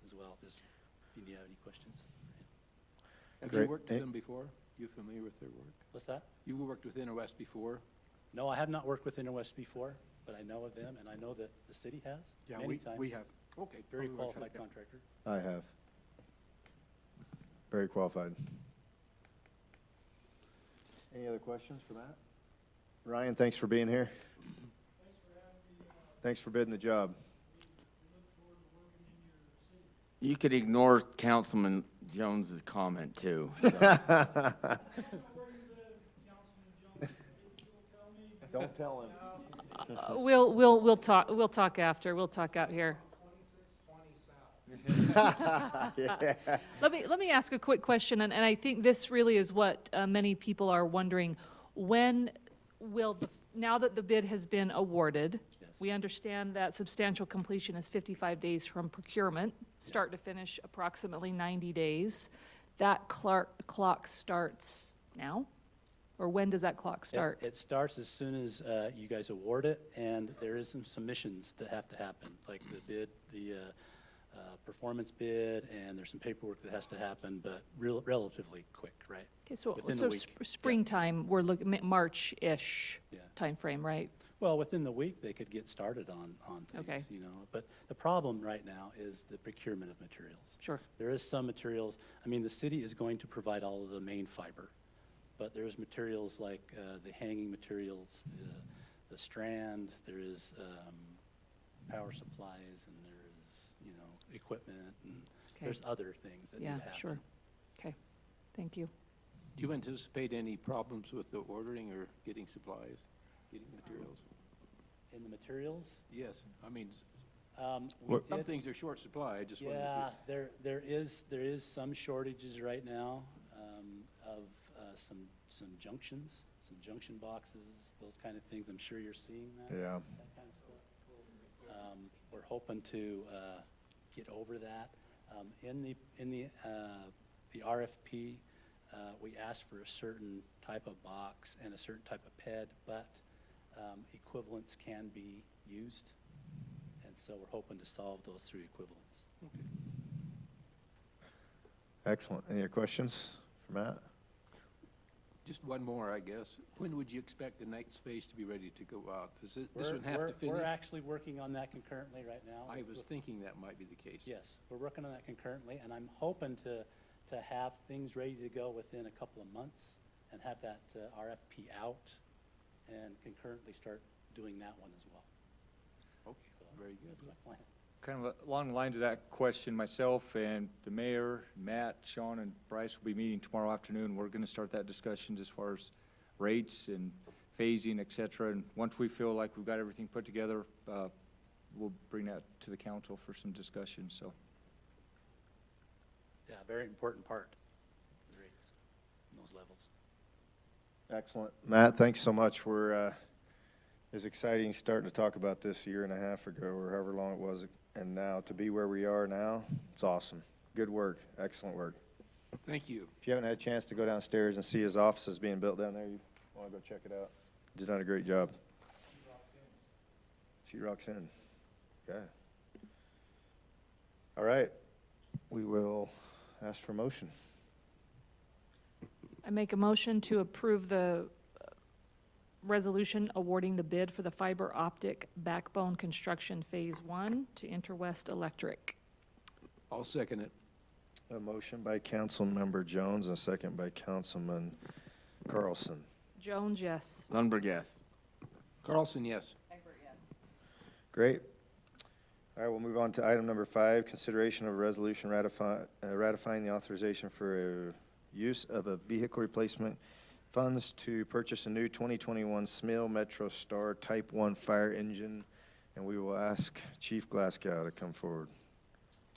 as well, just if you have any questions. Have Great. you worked with them before? You familiar with their work? What's that? You worked with Interwest before? No, I have not worked with Interwest before, but I know of them, and I know that the city has Yeah, many times. we have. Okay. Very we worked qualified out, yeah. contractor. I have. Very qualified. Any other questions for Matt? Ryan, thanks for being here. Thanks for bidding the job. You could ignore Councilman Jones's comment too. So. Don't tell him. We'll talk after. We'll talk out here. Yeah. Let me ask a quick question, and I think this really is what many people are wondering. When will now that the bid has been awarded, Yes. we understand that substantial completion is 55 days from procurement, start to finish approximately 90 days. That clock starts now? Or when does that clock start? It starts as soon as you guys award it, and there is some submissions that have to happen, like the bid, the performance bid, and there's some paperwork that has to happen, but relatively quick, right? Okay, so within the week. springtime, we're looking at March-ish Yeah. timeframe, right? Well, within the week, they could get started on things, Okay. you know. But the problem right now is the procurement of materials. Sure. There is some materials, I mean, the city is going to provide all of the main fiber, but there's materials like the hanging materials, the strand, there is power supplies, and there is, you know, equipment, and Okay. there's other things that need Yeah, to happen. sure. Okay, thank you. Do you anticipate any problems with the ordering or getting supplies, getting materials? In the materials? Yes, I mean, We some did- things are short supply, I just wondered Yeah, if there is some shortages right now of some junctions, some junction boxes, those kind of things. I'm sure you're seeing that. Yeah. That kind of stuff. We're hoping to get over that. In the RFP, we asked for a certain type of box and a certain type of ped, but equivalents can be used. And so we're hoping to solve those through equivalents. Excellent. Any other questions for Matt? Just one more, I guess. When would you expect the next phase to be ready to go out? Does this one have to finish? We're actually working on that concurrently right now. I was thinking that might be the case. Yes, we're working on that concurrently, and I'm hoping to have things ready to go within a couple of months and have that RFP out and concurrently start doing that one as well. Okay, very good. That's my plan. Kind of along the lines of that question, myself and the mayor, Matt, Sean, and Bryce will be meeting tomorrow afternoon. We're going to start that discussion as far as rates and phasing, et cetera. And once we feel like we've got everything put together, we'll bring that to the council for some discussion, so. Yeah, very important part, the rates, and those levels. Excellent. Matt, thanks so much. We're it's exciting starting to talk about this a year and a half ago or however long it was, and now to be where we are now, it's awesome. Good work. Excellent work. Thank you. If you haven't had a chance to go downstairs and see his offices being built down there, you want to go check it out. He's done a great job. She rocks in. Okay. All right. We will ask for a motion. I make a motion to approve the resolution awarding the bid for the fiber optic backbone construction Phase 1 to Interwest Electric. I'll second it. A motion by Councilmember Jones and a second by Councilman Carlson. Jones, yes. Lundberg, yes. Carlson, yes. Great. All right, we'll move on to item number 5, consideration of a resolution ratifying the authorization for use of a vehicle replacement funds to purchase a new 2021 Smil Metro Star Type 1 fire engine, and we will ask Chief Glasgow to come forward,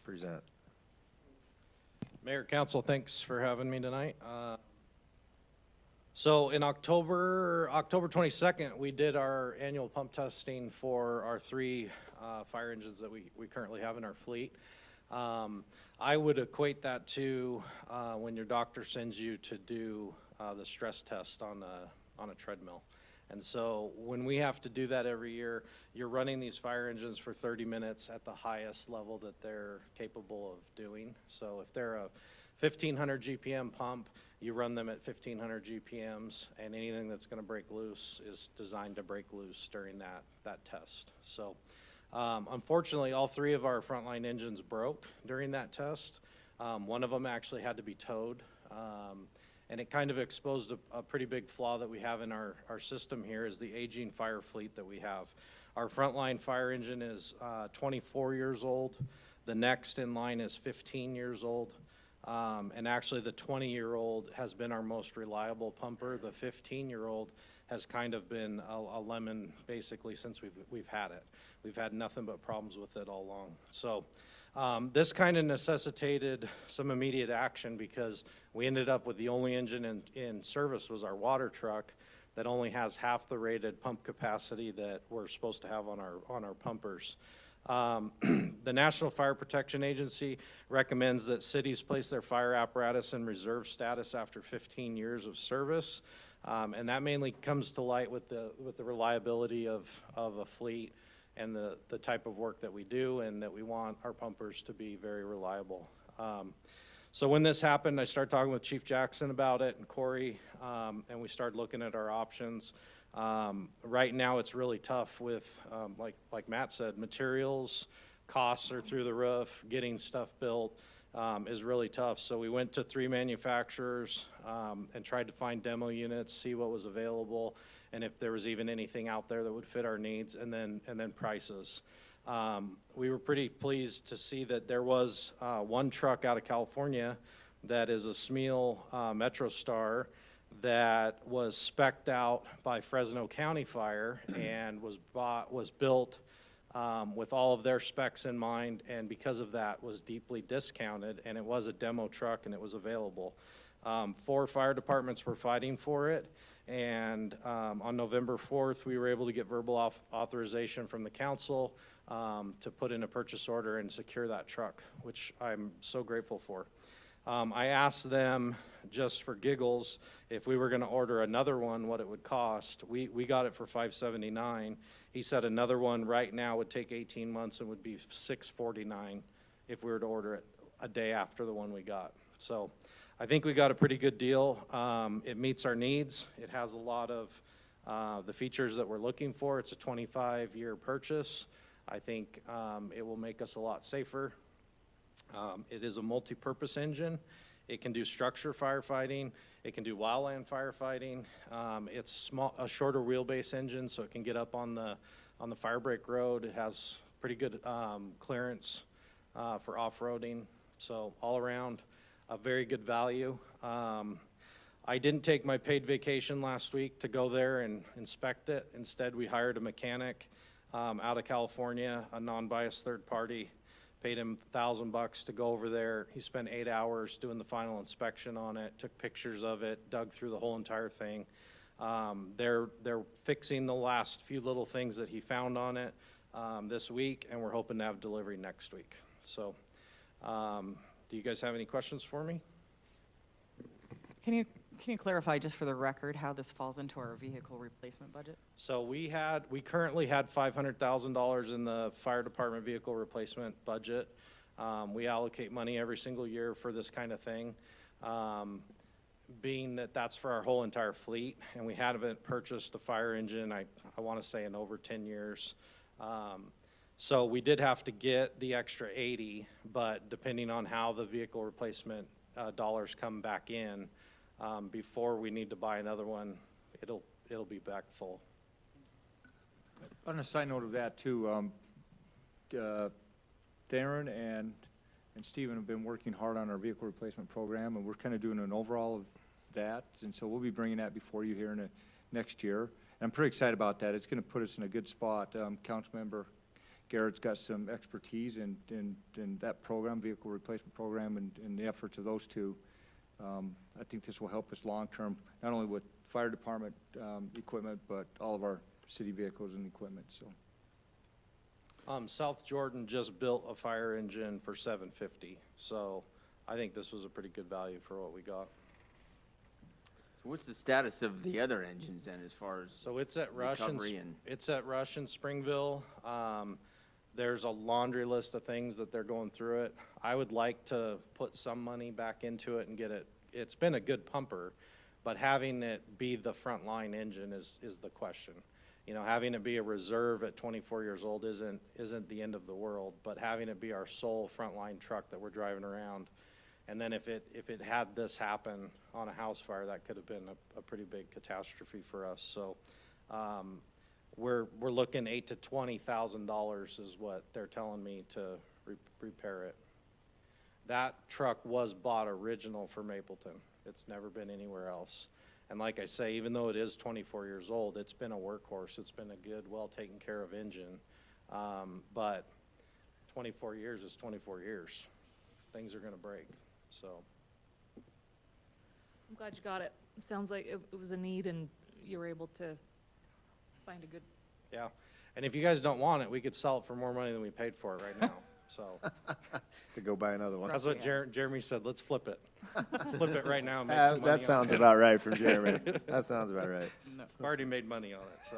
present. Mayor, Council, thanks for having me tonight. So in October 22nd, we did our annual pump testing for our 3 fire engines that we currently have in our fleet. I would equate that to when your doctor sends you to do the stress test on a treadmill. And so when we have to do that every year, you're running these fire engines for 30 minutes at the highest level that they're capable of doing. So if they're a 1500 GPM pump, you run them at 1500 GPMs, and anything that's going to break loose is designed to break loose during that test. So unfortunately, all 3 of our frontline engines broke during that test. One of them actually had to be towed. And it kind of exposed a pretty big flaw that we have in our system here is the aging fire fleet that we have. Our frontline fire engine is 24 years old. The next in line is 15 years old. And actually the 20-year-old has been our most reliable pumper. The 15-year-old has kind of been a lemon basically since we've had it. We've had nothing but problems with it all along. So this kind of necessitated some immediate action because we ended up with the only engine in service was our water truck that only has half the rated pump capacity that we're supposed to have on our pumpers. The National Fire Protection Agency recommends that cities place their fire apparatus in reserve status after 15 years of service. And that mainly comes to light with the reliability of a fleet and the type of work that we do, and that we want our pumpers to be very reliable. So when this happened, I started talking with Chief Jackson about it and Corey, and we started looking at our options. Right now it's really tough with, like Matt said, materials, costs are through the roof, getting stuff built is really tough. So we went to 3 manufacturers and tried to find demo units, see what was available. and if there was even anything out there that would fit our needs, and then prices. We were pretty pleased to see that there was one truck out of California that is a Smeal MetroStar that was spec'd out by Fresno County Fire and was built with all of their specs in mind, and because of that was deeply discounted, and it was a demo truck and it was available. 4 fire departments were fighting for it, and on November 4th, we were able to get verbal authorization from the council to put in a purchase order and secure that truck, which I'm so grateful for. I asked them, just for giggles, if we were gonna order another one, what it would cost. We got it for $579. He said another one right now would take 18 months and would be $649 if we were to order it a day after the one we got. So I think we got a pretty good deal. It meets our needs. It has a lot of the features that we're looking for. It's a 25-year purchase. I think it will make us a lot safer. It is a multi-purpose engine. It can do structure firefighting. It can do wildland firefighting. It's a shorter wheelbase engine, so it can get up on the fire break road. It has pretty good clearance for off-roading. So all around, a very good value. I didn't take my paid vacation last week to go there and inspect it. Instead, we hired a mechanic out of California, a non-biased third party. Paid him $1,000 to go over there. He spent 8 hours doing the final inspection on it, took pictures of it, dug through the whole entire thing. They're fixing the last few little things that he found on it this week, and we're hoping to have delivery next week. So, do you guys have any questions for me? Can you clarify, just for the record, how this falls into our vehicle replacement budget? So we currently had $500,000 in the fire department vehicle replacement budget. We allocate money every single year for this kind of thing. Being that that's for our whole entire fleet, and we haven't purchased a fire engine, I want to say in over 10 years. So we did have to get the extra 80, but depending on how the vehicle replacement dollars come back in, before we need to buy another one, it'll be back full. On a side note of that too, Darren and Stephen have been working hard on our vehicle replacement program, and we're kind of doing an overall of that, and so we'll be bringing that before you here in next year. And I'm pretty excited about that. It's going to put us in a good spot. Councilmember Garrett's got some expertise in that program, vehicle replacement program, and the efforts of those two. I think this will help us long-term, not only with fire department equipment, but all of our city vehicles and equipment. So, South Jordan just built a fire engine for $750, so I think this was a pretty good value for what we got. So what's the status of the other engines then, as far as so it's at Rush recovery it's at Rush and Springville. There's a laundry list of things that they're going through it. I would like to put some money back into it and get it. It's been a good pumper, but having it be the frontline engine is the question. You know, having it be a reserve at 24 years old isn't the end of the world, but having it be our sole frontline truck that we're driving around, and then if it had this happen on a house fire, that could have been a pretty big catastrophe for us. So. We're looking $8,000 to $20,000 is what they're telling me to repair it. That truck was bought original for Mapleton. It's never been anywhere else. And like I say, even though it is 24 years old, it's been a workhorse. It's been a good, well taken care of engine. But 24 years is 24 years. Things are gonna break, so. I'm glad you got it. It sounds like it was a need and you were able to find a good. Yeah, and if you guys don't want it, we could sell it for more money than we paid for it right now, so. To go buy another one. That's what Jeremy said, let's flip it. Flip it right now and make some money That sounds about right from Jeremy. That sounds about right. No, I've already made money on it, so.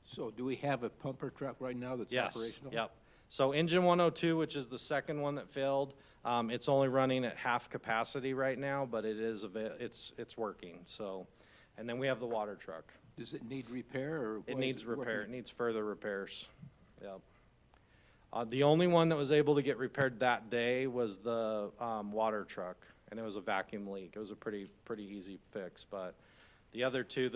So do we have a pumper truck right now that's Yes, operational? yep. So engine 102, which is the second one that failed, it's only running at half capacity right now, but it is, it's working, so. And then we have the water truck. Does it need repair, or? It needs repair. It needs further repairs. Yep. The only one that was able to get repaired that day was the water truck, and it was a vacuum leak. It was a pretty easy fix, but The other two,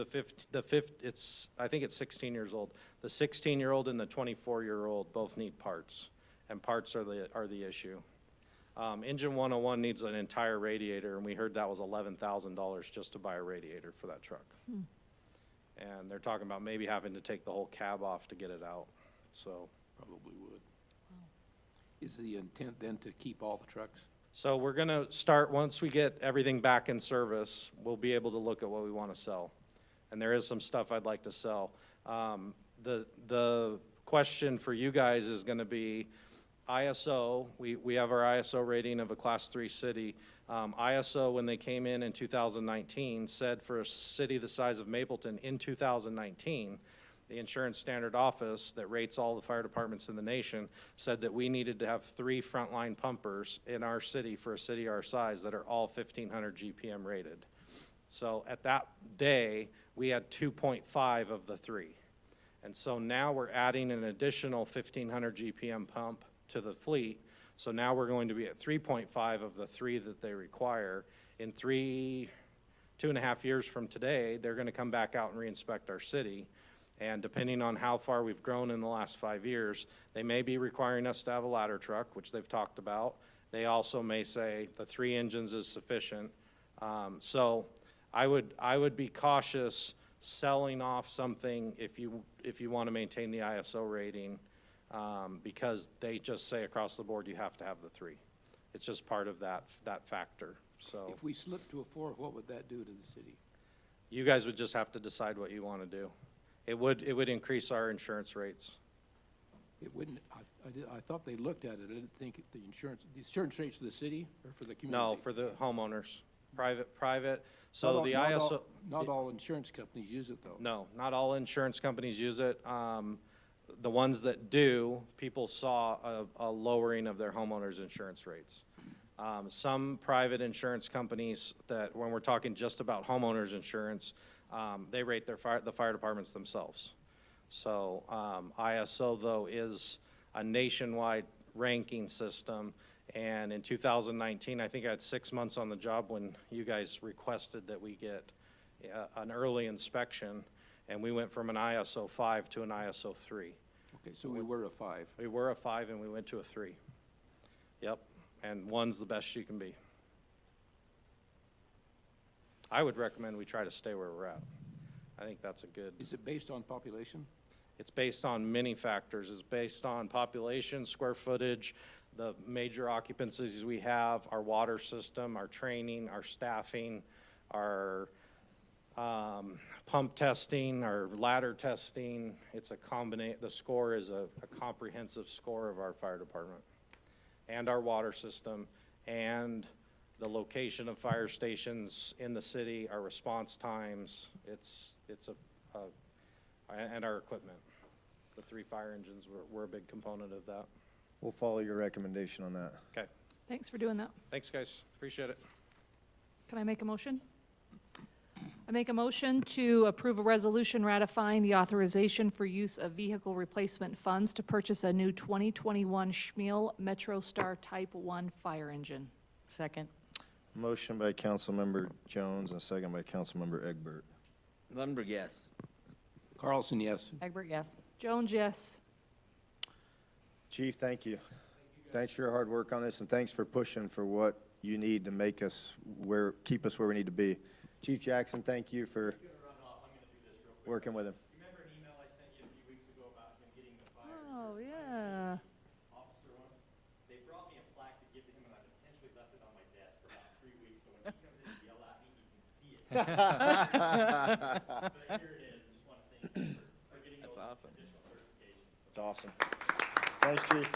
I think it's 16 years old. The 16-year-old and the 24-year-old both need parts, and parts are the issue. Engine 101 needs an entire radiator, and we heard that was $11,000 just to buy a radiator for that truck. And they're talking about maybe having to take the whole cab off to get it out, so. Probably would. Is the intent then to keep all the trucks? So we're gonna start, once we get everything back in service, we'll be able to look at what we wanna sell. And there is some stuff I'd like to sell. The question for you guys is gonna be ISO. We have our ISO rating of a Class 3 city. ISO, when they came in 2019, said for a city the size of Mapleton in 2019, the Insurance Standard Office that rates all the fire departments in the nation said that we needed to have 3 frontline pumpers in our city for a city our size that are all 1,500 GPM rated. So at that day, we had 2.5 of the 3. And so now we're adding an additional 1,500 GPM pump to the fleet. So now we're going to be at 3.5 of the 3 that they require. In 2.5 years from today, they're gonna come back out and re-inspect our city. And depending on how far we've grown in the last 5 years, they may be requiring us to have a ladder truck, which they've talked about. They also may say the 3 engines is sufficient. So I would be cautious selling off something if you want to maintain the ISO rating, because they just say across the board you have to have the 3. It's just part of that factor. So If we slip to a 4, what would that do to the city? you guys would just have to decide what you want to do. It would increase our insurance rates. It wouldn't, I thought they looked at it. I didn't think the insurance rates for the city or for the community? No, for the homeowners, private. So Not the all- ISO. Not all insurance companies use it, though. No, not all insurance companies use it. The ones that do, people saw a lowering of their homeowners' insurance rates. Some private insurance companies that, when we're talking just about homeowners insurance, they rate the fire departments themselves. So ISO, though, is a nationwide ranking system. And in 2019, I think I had 6 months on the job when you guys requested that we get an early inspection. And we went from an ISO 5 to an ISO 3. Okay, so we were a 5. We were a 5 and we went to a 3. Yep, and 1's the best you can be. I would recommend we try to stay where we're at. I think that's a good. Is it based on population? It's based on many factors. It's based on population, square footage, the major occupancies we have, our water system, our training, our staffing, our pump testing, our ladder testing. It's a the score is a comprehensive score of our fire department and our water system and the location of fire stations in the city, our response times. And our equipment. The 3 fire engines were a big component of that. We'll follow your recommendation on that. Okay. Thanks for doing that. Thanks, guys. Appreciate it. Can I make a motion? I make a motion to approve a resolution ratifying the authorization for use of vehicle replacement funds to purchase a new 2021 Schmiel MetroStar Type 1 fire engine. Second. Motion by Councilmember Jones and a second by Councilmember Egbert. Lundberg, yes. Carlson, yes. Egbert, yes. Jones, yes. Chief, thank you. Thanks for your hard work on this, and thanks for pushing for what you need to make us keep us where we need to be. Chief Jackson, thank you for working with him. Remember an email I sent you a few weeks ago about him getting the fire? Oh, yeah. Officer one? They brought me a plaque to give to him, and I potentially left it on my desk for about 3 weeks, so when he comes in and yell at me, he can see it. But here it is. I just want to thank you for getting those additional certifications. That's awesome. Thanks, Chief.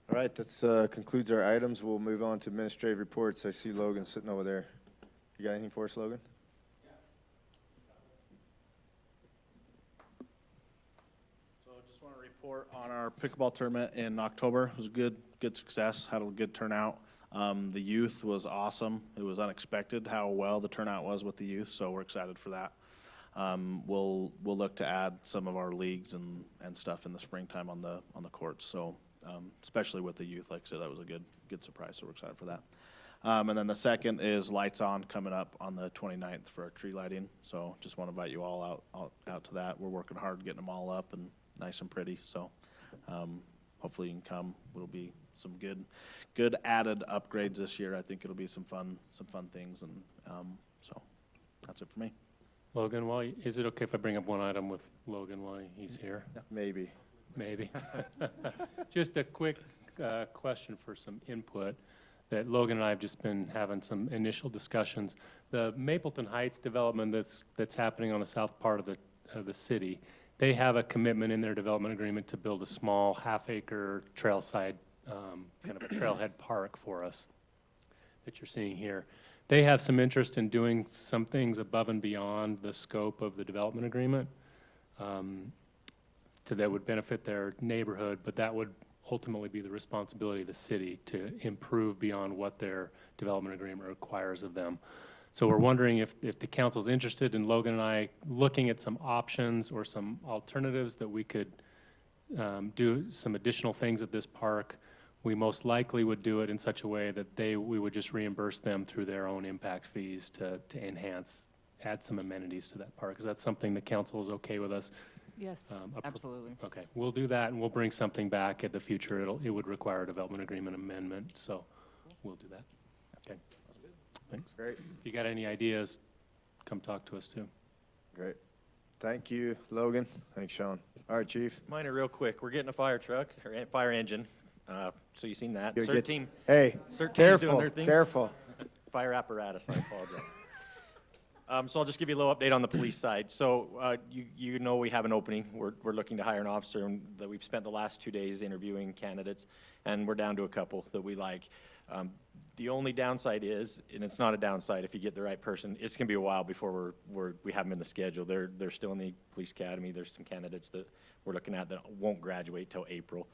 All right, that concludes our items. We'll move on to administrative reports. I see Logan sitting over there. You got anything for us, Logan? So just want to report on our pickleball tournament in October. It was a good success, had a good turnout. The youth was awesome. It was unexpected how well the turnout was with the youth, so we're excited for that. We'll look to add some of our leagues and stuff in the springtime on the courts. So especially with the youth, like I said, that was a good surprise. So we're excited for that. And then the second is Lights On coming up on the 29th for a tree lighting. So just want to invite you all out to that. We're working hard getting them all up and nice and pretty. So hopefully you can come. It'll be some good added upgrades this year. I think it'll be some fun things. And so that's it for me. Logan, is it okay if I bring up one item with Logan while he's here? Maybe. Maybe. Just a quick question for some input that Logan and I have just been having some initial discussions. The Mapleton Heights development that's happening on the south part of the city, they have a commitment in their development agreement to build a small half-acre trailside, kind of a trailhead park for us that you're seeing here. They have some interest in doing some things above and beyond the scope of the development agreement that would benefit their neighborhood, but that would ultimately be the responsibility of the city to improve beyond what their development agreement requires of them. So we're wondering if the council's interested in Logan and I looking at some options or some alternatives that we could do some additional things at this park. We most likely would do it in such a way that we would just reimburse them through their own impact fees to add some amenities to that park. Is that something the council is okay with us? Yes, absolutely. Okay, we'll do that, and we'll bring something back at the future. It would require a development agreement amendment, so we'll do that. Okay. Thanks. Great. If you got any ideas, come talk to us too. Great. Thank you, Logan. Thanks, Sean. All right, Chief. Mine are real quick. We're getting a fire truck, or a fire engine, so you've seen that. You'll CERT get- team. Hey, CERT team's careful, doing their things. careful. Fire apparatus, I apologize. So I'll just give you a little update on the police side. So you know we have an opening. We're looking to hire an officer, and that we've spent the last 2 days interviewing candidates, and we're down to a couple that we like. The only downside is, and it's not a downside if you get the right person, it's going to be a while before we have them in the schedule. They're still in the police academy. There's some candidates that we're looking at that won't graduate till April.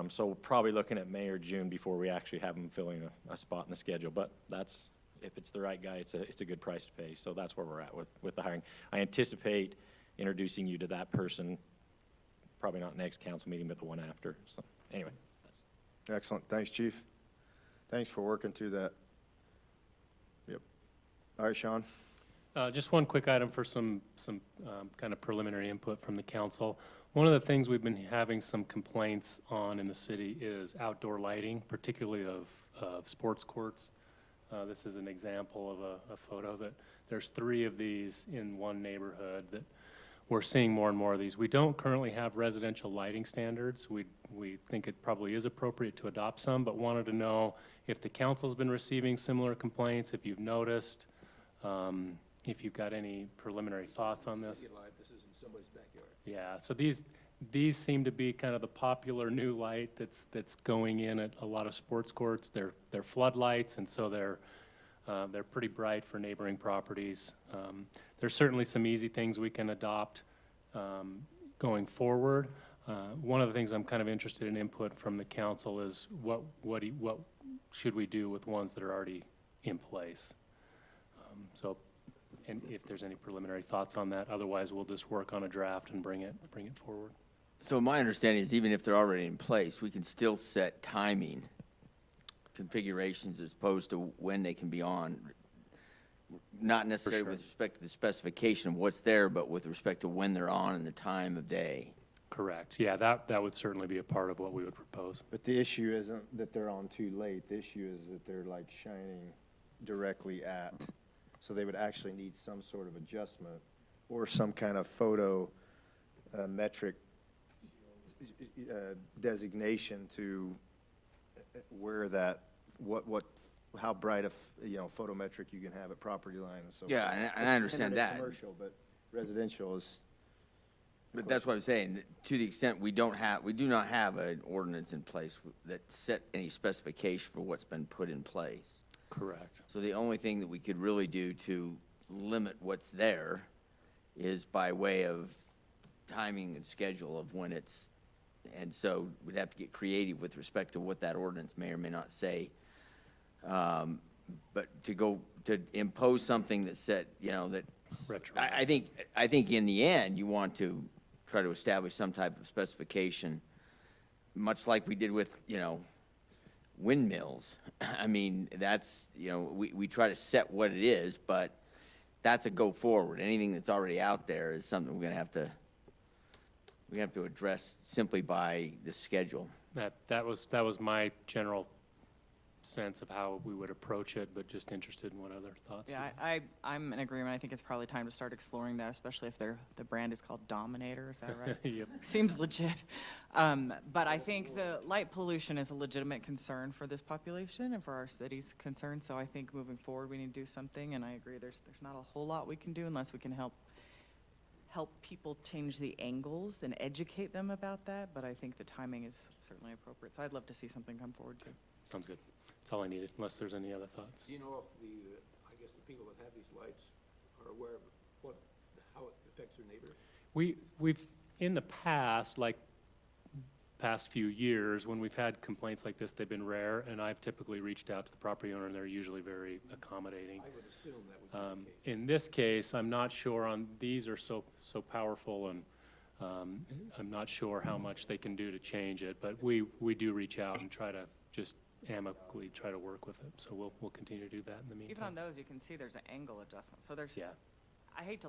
So we're probably looking at May or June before we actually have them filling a spot in the schedule. But that's, if it's the right guy, it's a good price to pay. So that's where we're at with the hiring. I anticipate introducing you to that person, probably not next council meeting, but the one after. So anyway, that's Excellent. Thanks, Chief. Thanks for working through that. Yep. All right, Sean. Just one quick item for some kind of preliminary input from the council. One of the things we've been having some complaints on in the city is outdoor lighting, particularly of sports courts. This is an example of a photo that there's 3 of these in one neighborhood that we're seeing more and more of these. We don't currently have residential lighting standards. We think it probably is appropriate to adopt some, but wanted to know if the council's been receiving similar complaints, if you've noticed, if you've got any preliminary thoughts on this. This is in somebody's backyard. Yeah, so these seem to be kind of the popular new light that's going in at a lot of sports courts. They're floodlights, and so they're pretty bright for neighboring properties. There's certainly some easy things we can adopt going forward. One of the things I'm kind of interested in input from the council is what should we do with ones that are already in place? And if there's any preliminary thoughts on that, otherwise we'll just work on a draft and bring it forward. So my understanding is even if they're already in place, we can still set timing configurations as opposed to when they can be on, not necessarily with respect to the specification of what's there, but with respect to when they're on and the time of day. Correct. Yeah, that would certainly be a part of what we would propose. But the issue isn't that they're on too late. The issue is that they're like shining directly at. So they would actually need some sort of adjustment or some kind of photo metric designation to where that, how bright a photometric you can have at property line and so forth. Yeah, and I understand that. Commercial, but residential is. But that's what I'm saying, that to the extent we do not have an ordinance in place that set any specification for what's been put in place. Correct. So the only thing that we could really do to limit what's there is by way of timing and schedule of when it's, and so we'd have to get creative with respect to what that ordinance may or may not say. But to impose something that said, that, I think in the end, you want to try to establish some type of specification, much like we did with, windmills. I mean, that's, you know, we try to set what it is, but that's a go forward. Anything that's already out there is something we have to address simply by the schedule. That was my general sense of how we would approach it, but just interested in what other thoughts. Yeah, I'm in agreement. I think it's probably time to start exploring that, especially if the brand is called Dominator, is that right? Yep. Seems legit. But I think the light pollution is a legitimate concern for this population and for our city's concern, so I think moving forward, we need to do something, and I agree, there's not a whole lot we can do unless we can help people change the angles and educate them about that, but I think the timing is certainly appropriate. So I'd love to see something come forward too. Sounds good. That's all I needed, unless there's any other thoughts. Do you know if I guess the people that have these lights are aware of how it affects their neighbors? We've, in the past, like past few years, when we've had complaints like this, they've been rare, and I've typically reached out to the property owner, and they're usually very accommodating. I would assume that would be the case. In this case, I'm not sure on, these are so powerful, and I'm not sure how much they can do to change it, but we do reach out and try to just amicably try to work with it, so we'll continue to do that in the meantime. Even on those, you can see there's an angle adjustment, so there's, Yeah. I hate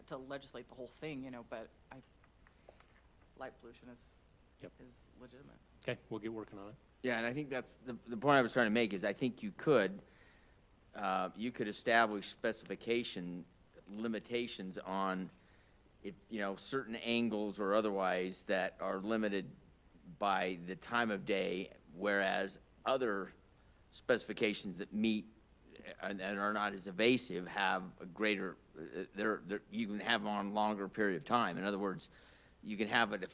to legislate the whole thing, you know, but light pollution is legitimate. Okay, we'll get working on it. Yeah, and I think that's the point I was trying to make is I think you could establish limitations on if, you know, certain angles or otherwise that are limited by the time of day, whereas other specifications that meet and are not as evasive have a greater, you can have them on a longer period of time. In other words, you can have it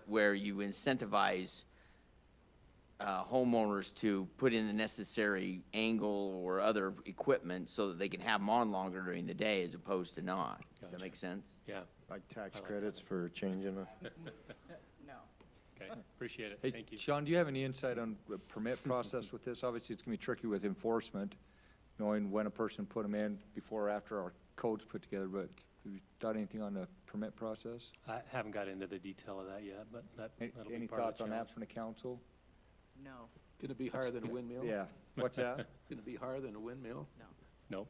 where you incentivize homeowners to put in the necessary angle or other equipment so that they can have them on longer during the day as opposed to not. Does that make sense? Yeah. Like tax credits for changing them. No. Okay, appreciate it. Hey, Thank you. Sean, do you have any insight on the permit process with this? Obviously, it's going to be tricky with enforcement, knowing when a person put them in before or after our code's put together, but have you thought anything on the permit process? I haven't got into the detail of that yet, but that'll be Any part of thoughts the on that challenge. from the council? No. Going to be higher than a windmill? Yeah. What's that? Going to be higher than a windmill? No.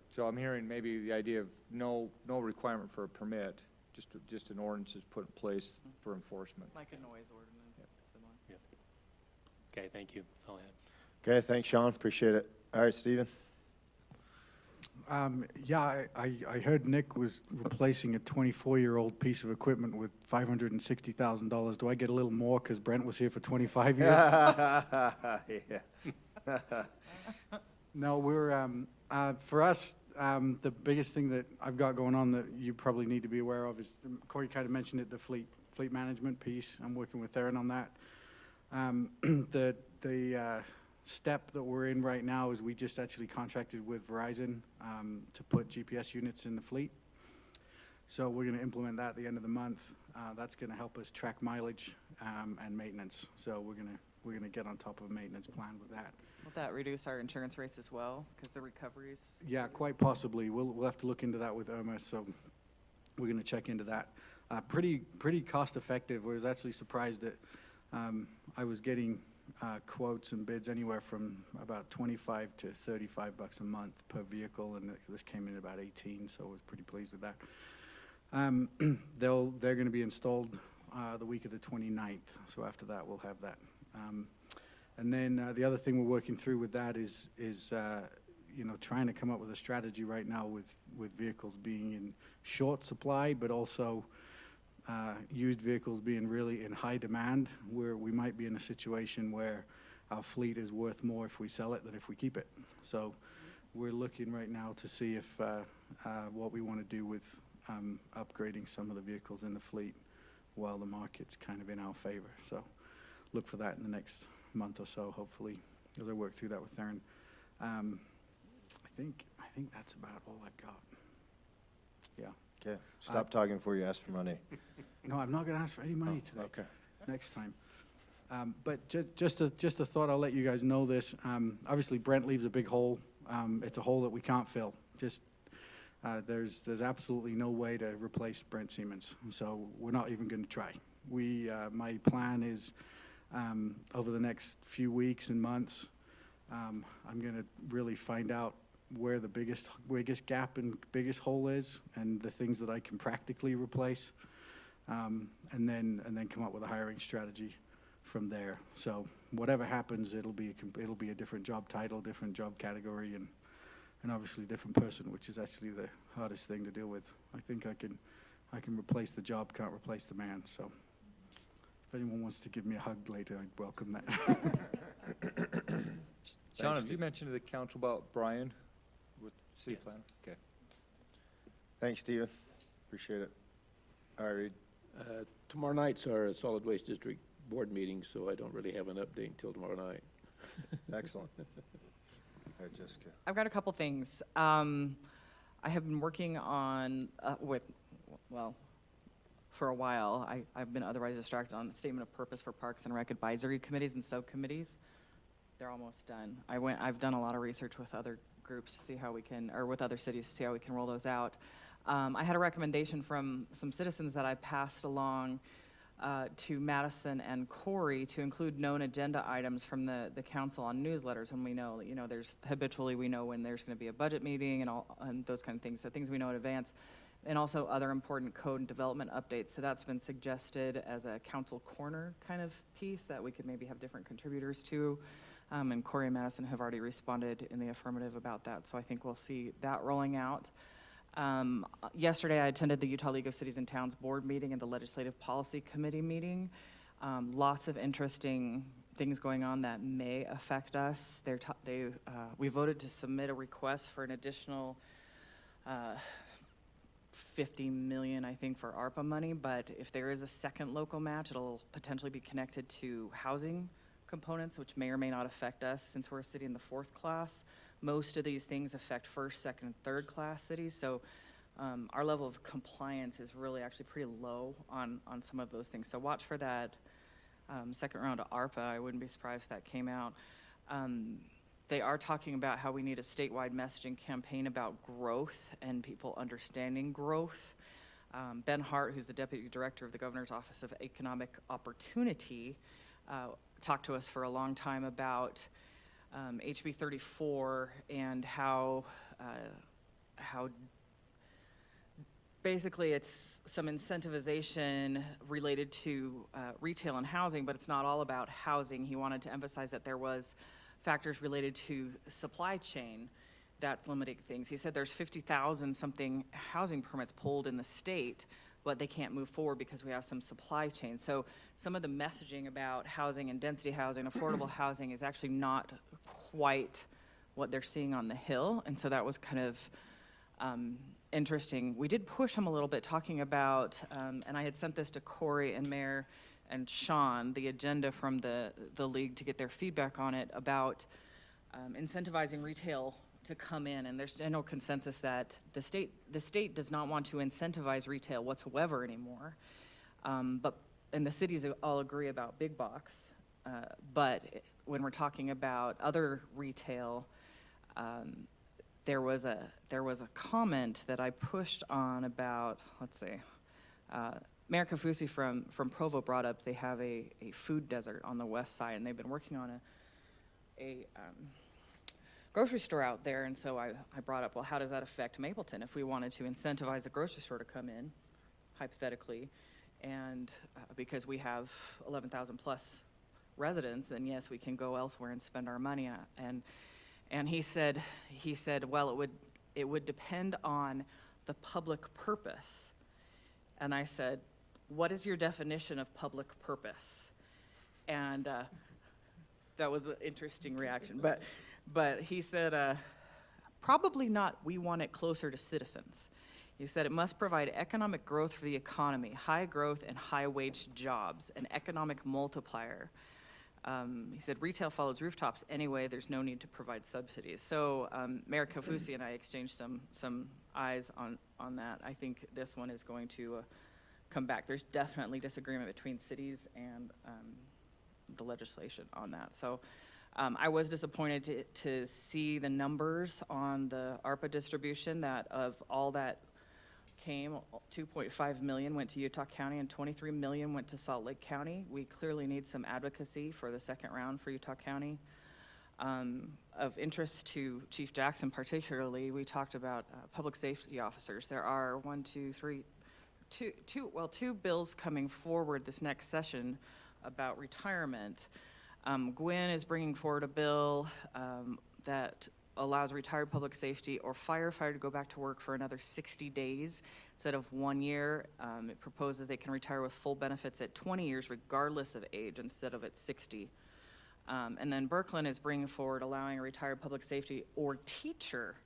So I'm hearing maybe the idea of no requirement for a permit, just an ordinance is put in place for enforcement. Like a noise ordinance, similar. Yeah. Okay, thank you. That's all I had. Okay, thanks, Sean. Appreciate it. All right, Stephen. Yeah, I heard Nick was replacing a 24-year-old piece of equipment with $560,000. Do I get a little more because Brent was here for 25 years? Yeah. No, we're, for us, the biggest thing that I've got going on that you probably need to be aware of is, Corey kind of mentioned it, the fleet management piece. I'm working with Theron on that. The step that we're in right now is we just actually contracted with Verizon to put GPS units in the fleet. So we're going to implement that at the end of the month. That's going to help us track mileage and maintenance. So we're gonna get on top of a maintenance plan with that. Will that reduce our insurance rates as well, because the recoveries? Yeah, quite possibly. We'll have to look into that with Irma, so we're gonna check into that. Pretty cost effective. I was actually surprised that I was getting quotes and bids anywhere from about 25 to 35 bucks a month per vehicle, and this came in about 18, so I was pretty pleased with that. They're going to be installed the week of the 29th, so after that we'll have that. And then the other thing we're working through with that is you know, trying to come up with a strategy right now with vehicles being in short supply, but also used vehicles being really in high demand, where we might be in a situation where our fleet is worth more if we sell it than if we keep it. So we're looking right now to see if what we want to do with upgrading some of the vehicles in the fleet while the market's kind of in our favor. So look for that in the next month or so, hopefully, as I work through that with Theron. I think that's about all I've got. Yeah. Okay, stop talking before you ask for money. No, I'm not going to ask for any money today. Okay. Next time. But just a thought, I'll let you guys know this. Obviously, Brent leaves a big hole. It's a hole that we can't fill. Just there's absolutely no way to replace Brent Siemens. So we're not even going to try. My plan is over the next few weeks and months, I'm going to really find out where the biggest gap and biggest hole is, and the things that I can practically replace, and then come up with a hiring strategy from there. So whatever happens, it'll be a different job title, different job category, and obviously a different person, which is actually the hardest thing to deal with. I think I can replace the job, can't replace the man. So if anyone wants to give me a hug later, I'd welcome that. John, have Steve. you mentioned to the council about Brian with city Yes. plan? Okay. Thanks, Steven. Appreciate it. All right, Reed. Tomorrow night's our Solid Waste District Board meeting, so I don't really have an update until tomorrow night. Excellent. Go ahead, Jessica. I've got a couple things. I have been working on, for a while, I've been otherwise distracted on a statement of purpose for Parks and Rec advisory committees and subcommittees. They're almost done. I've done a lot of research with other groups to see how we can, or with other cities to see how we can roll those out. I had a recommendation from some citizens that I passed along to Madison and Corey to include known agenda items from the council on newsletters when we know, there's habitually we know when there's going to be a budget meeting and those kind of things, so things we know in advance, and also other important code and development updates. So that's been suggested as a council corner kind of piece that we could maybe have different contributors to. And Corey and Madison have already responded in the affirmative about that, so I think we'll see that rolling out. Yesterday, I attended the Utah League of Cities and Towns board meeting and the Legislative Policy Committee meeting. Lots of interesting things going on that may affect us. We voted to submit a request for an additional $50 million, I think, for ARPA money, but if there is a second local match, it'll potentially be connected to housing components, which may or may not affect us since we're a city in the 4th class. Most of these things affect 1st, 2nd, and 3rd class cities, so our level of compliance is really actually pretty low on some of those things. So watch for that second round of ARPA. I wouldn't be surprised if that came out. They are talking about how we need a statewide messaging campaign about growth and people understanding growth. Ben Hart, who's the Deputy Director of the Governor's Office of Economic Opportunity, talked to us for a long time about HB 34 and how basically it's some incentivization related to retail and housing, but it's not all about housing. He wanted to emphasize that there was factors related to supply chain that's limiting things. He said there's 50,000 something housing permits pulled in the state, but they can't move forward because we have some supply chain. So some of the messaging about housing and density housing, affordable housing is actually not quite what they're seeing on the Hill. And so that was kind of interesting. We did push him a little bit talking about, and I had sent this to Corey and Mayor and Sean, the agenda from the league to get their feedback on it about incentivizing retail to come in, and there's general consensus that the state does not want to incentivize retail whatsoever anymore. And the cities all agree about big box, but when we're talking about other retail, there was a comment that I pushed on about, let's see, Mayor Kafusi from Provo brought up they have a food desert on the west side, and they've been working on a grocery store out there, and so I brought up, well, how does that affect Mapleton if we wanted to incentivize a grocery store to come in, hypothetically, and because we have 11,000 plus residents, and yes, we can go elsewhere and spend our money, and he said, well, it would depend on the public purpose, and I said, what is your definition of public purpose? And that was an interesting reaction, but he said, probably not, we want it closer to citizens. He said it must provide economic growth for the economy, high growth and high wage jobs, an economic multiplier. He said retail follows rooftops anyway, there's no need to provide subsidies. So Mayor Kafusi and I exchanged some eyes on that. I think this one is going to come back. There's definitely disagreement between cities and the legislation on that. So I was disappointed to see the numbers on the ARPA distribution, that of all that came, 2.5 million went to Utah County and 23 million went to Salt Lake County. We clearly need some advocacy for the second round for Utah County. Of interest to Chief Jackson particularly, we talked about public safety officers. There are two bills coming forward this next session about retirement. Gwen is bringing forward a bill that allows retired public safety or firefighter to go back to work for another 60 days instead of 1 year. It proposes they can retire with full benefits at 20 years regardless of age instead of at 60. And then Berklin is bringing forward allowing a retired public safety or teacher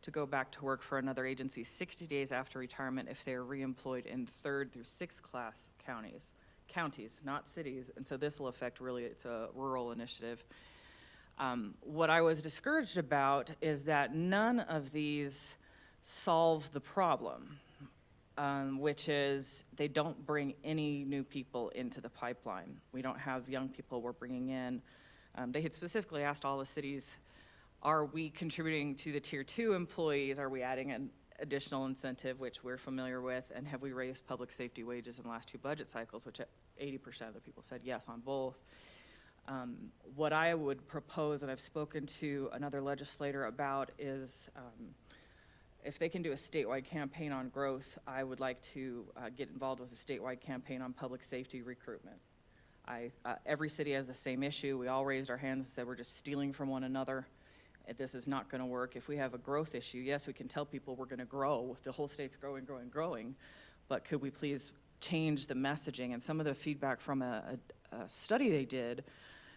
to go back to work for another agency 60 days after retirement if they are reemployed in 3rd through 6th class counties, not cities. And so this will affect really, it's a rural initiative. What I was discouraged about is that none of these solve the problem, which is they don't bring any new people into the pipeline. We don't have young people we're bringing in. They had specifically asked all the cities, are we contributing to the Tier 2 employees? Are we adding an additional incentive, which we're familiar with? And have we raised public safety wages in the last 2 budget cycles, which 80% of the people said yes on both. What I would propose, and I've spoken to another legislator about, is if they can do a statewide campaign on growth, I would like to get involved with a statewide campaign on public safety recruitment. Every city has the same issue. We all raised our hands and said we're just stealing from one another. This is not going to work. If we have a growth issue, yes, we can tell people we're going to grow. The whole state's growing, growing, growing. But could we please change the messaging? And some of the feedback from a study they did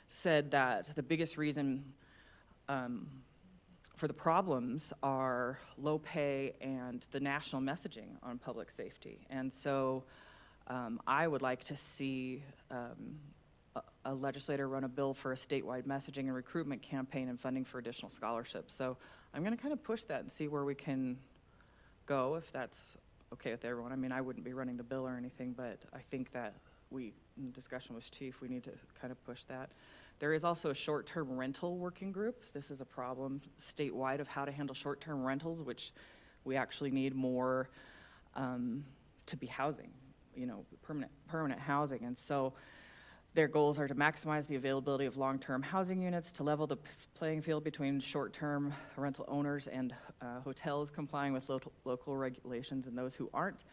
said that the biggest reason for the problems are low pay and the national messaging on public safety. And so I would like to see a legislator run a bill for a statewide messaging and recruitment campaign and funding for additional scholarships. So I'm going to kind of push that and see where we can go, if that's okay with everyone. I mean, I wouldn't be running the bill or anything, but I think that in discussion with Chief, we need to kind of push that. There is also a short-term rental working group. This is a problem statewide of how to handle short-term rentals, which we actually need more to be housing, permanent housing. And so their goals are to maximize the availability of long-term housing units, to level the playing field between short-term rental owners and hotels complying with local regulations and those who aren't,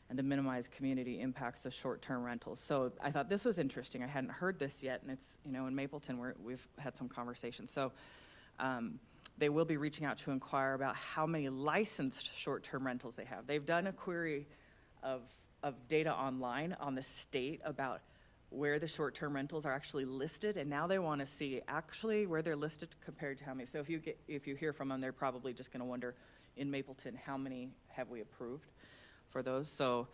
and to minimize community impacts of short-term rentals. So I thought this was interesting. I hadn't heard this yet, and it's, in Mapleton we've had some conversations. So they will be reaching out to inquire about how many licensed short-term rentals they have. They've done a query of data online on the state about where the short-term rentals are actually listed, and now they want to see actually where they're listed compared to how many. So if you hear from them, they're probably just going to wonder in Mapleton, how many have we approved for those? So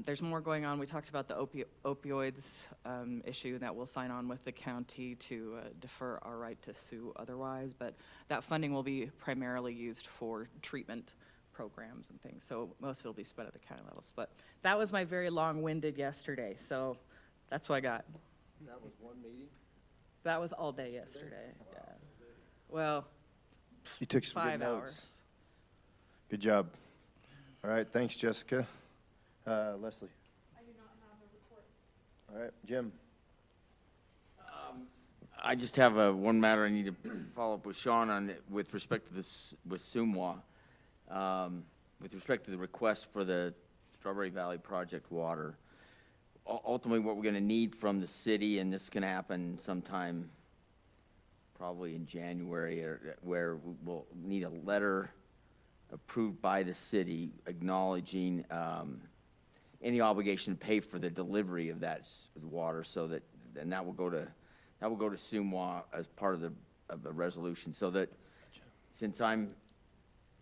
there's more going on. We talked about the opioids issue that we'll sign on with the county to defer our right to sue otherwise, but that funding will be primarily used for treatment programs and things. So most of it will be spent at the county levels. But that was my very long-winded yesterday. So that's what I got. That was one meeting? That was all day yesterday. Yeah. Well, You took some 5 good notes. hours. Good job. All right, thanks, Jessica. Leslie. I do not have a report. All right, Jim. I just have one matter I need to follow up with Sean on with respect to this with Sumwa. With respect to the request for the Strawberry Valley Project water. Ultimately, what we're going to need from the city, and this is going to happen sometime probably in January, where we'll need a letter approved by the city acknowledging any obligation to pay for the delivery of that water, so that, and that will go to Sumwa as part of the resolution, so that since I'm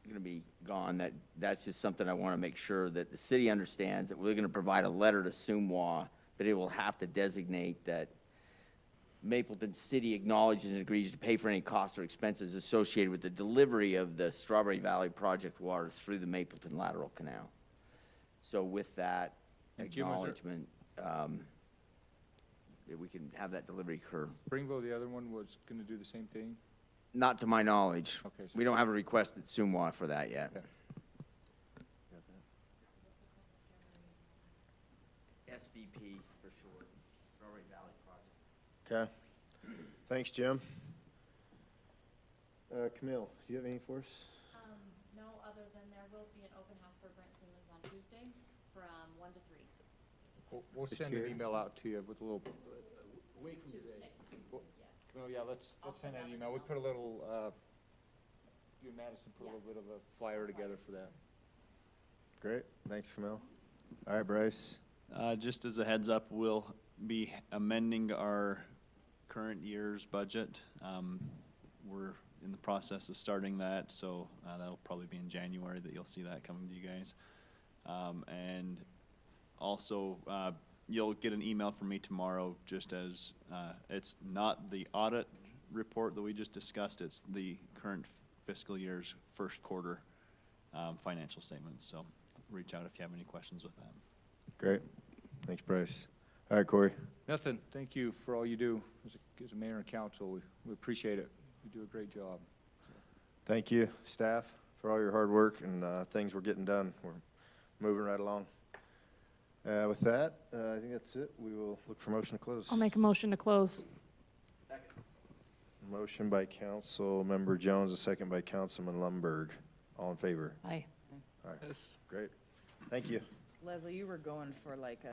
going to be gone, that's just something I want to make sure that the city understands, that we're going to provide a letter to Sumwa, but it will have to designate that Mapleton City acknowledges and agrees to pay for any costs or expenses associated with the delivery of the Strawberry Valley Project water through the Mapleton Lateral Canal. So with that acknowledgement, that we can have that delivery occur. Springville, the other one, was going to do the same thing? Not to my knowledge. Okay, so we don't have a request at Sumwa for that yet. Okay. Okay. Thanks, Jim. Camille, do you have any for us? No, other than there will be an open house for Brent Simmons on Tuesday from 1 to 3. We'll Just send an here? email out to you with a little, Week from today. Yes. well, yeah, let's I'll send send that out an email. We email. put a little, you and Madison put a Yeah. little bit of a flyer together for that. Great. Thanks, Camille. All right, Bryce. Just as a heads up, we'll be amending our current year's budget. We're in the process of starting that, so that'll probably be in January that you'll see that coming to you guys. And also, you'll get an email from me tomorrow, just as it's not the audit report that we just discussed, it's the current fiscal year's first quarter financial statements. So reach out if you have any questions with that. Great. Thanks, Bryce. All right, Corey. Nothing. Thank you for all you do as a mayor and council. We appreciate it. You do a great job. Thank you, staff, for all your hard work and things we're getting done. We're moving right along. With that, I think that's it. We will look for motion to close. I'll make a motion to close. Motion by Council Member Jones, a second by Councilman Lumberg. All in favor? Aye. All right. Great. Thank you. Leslie, you were going for like a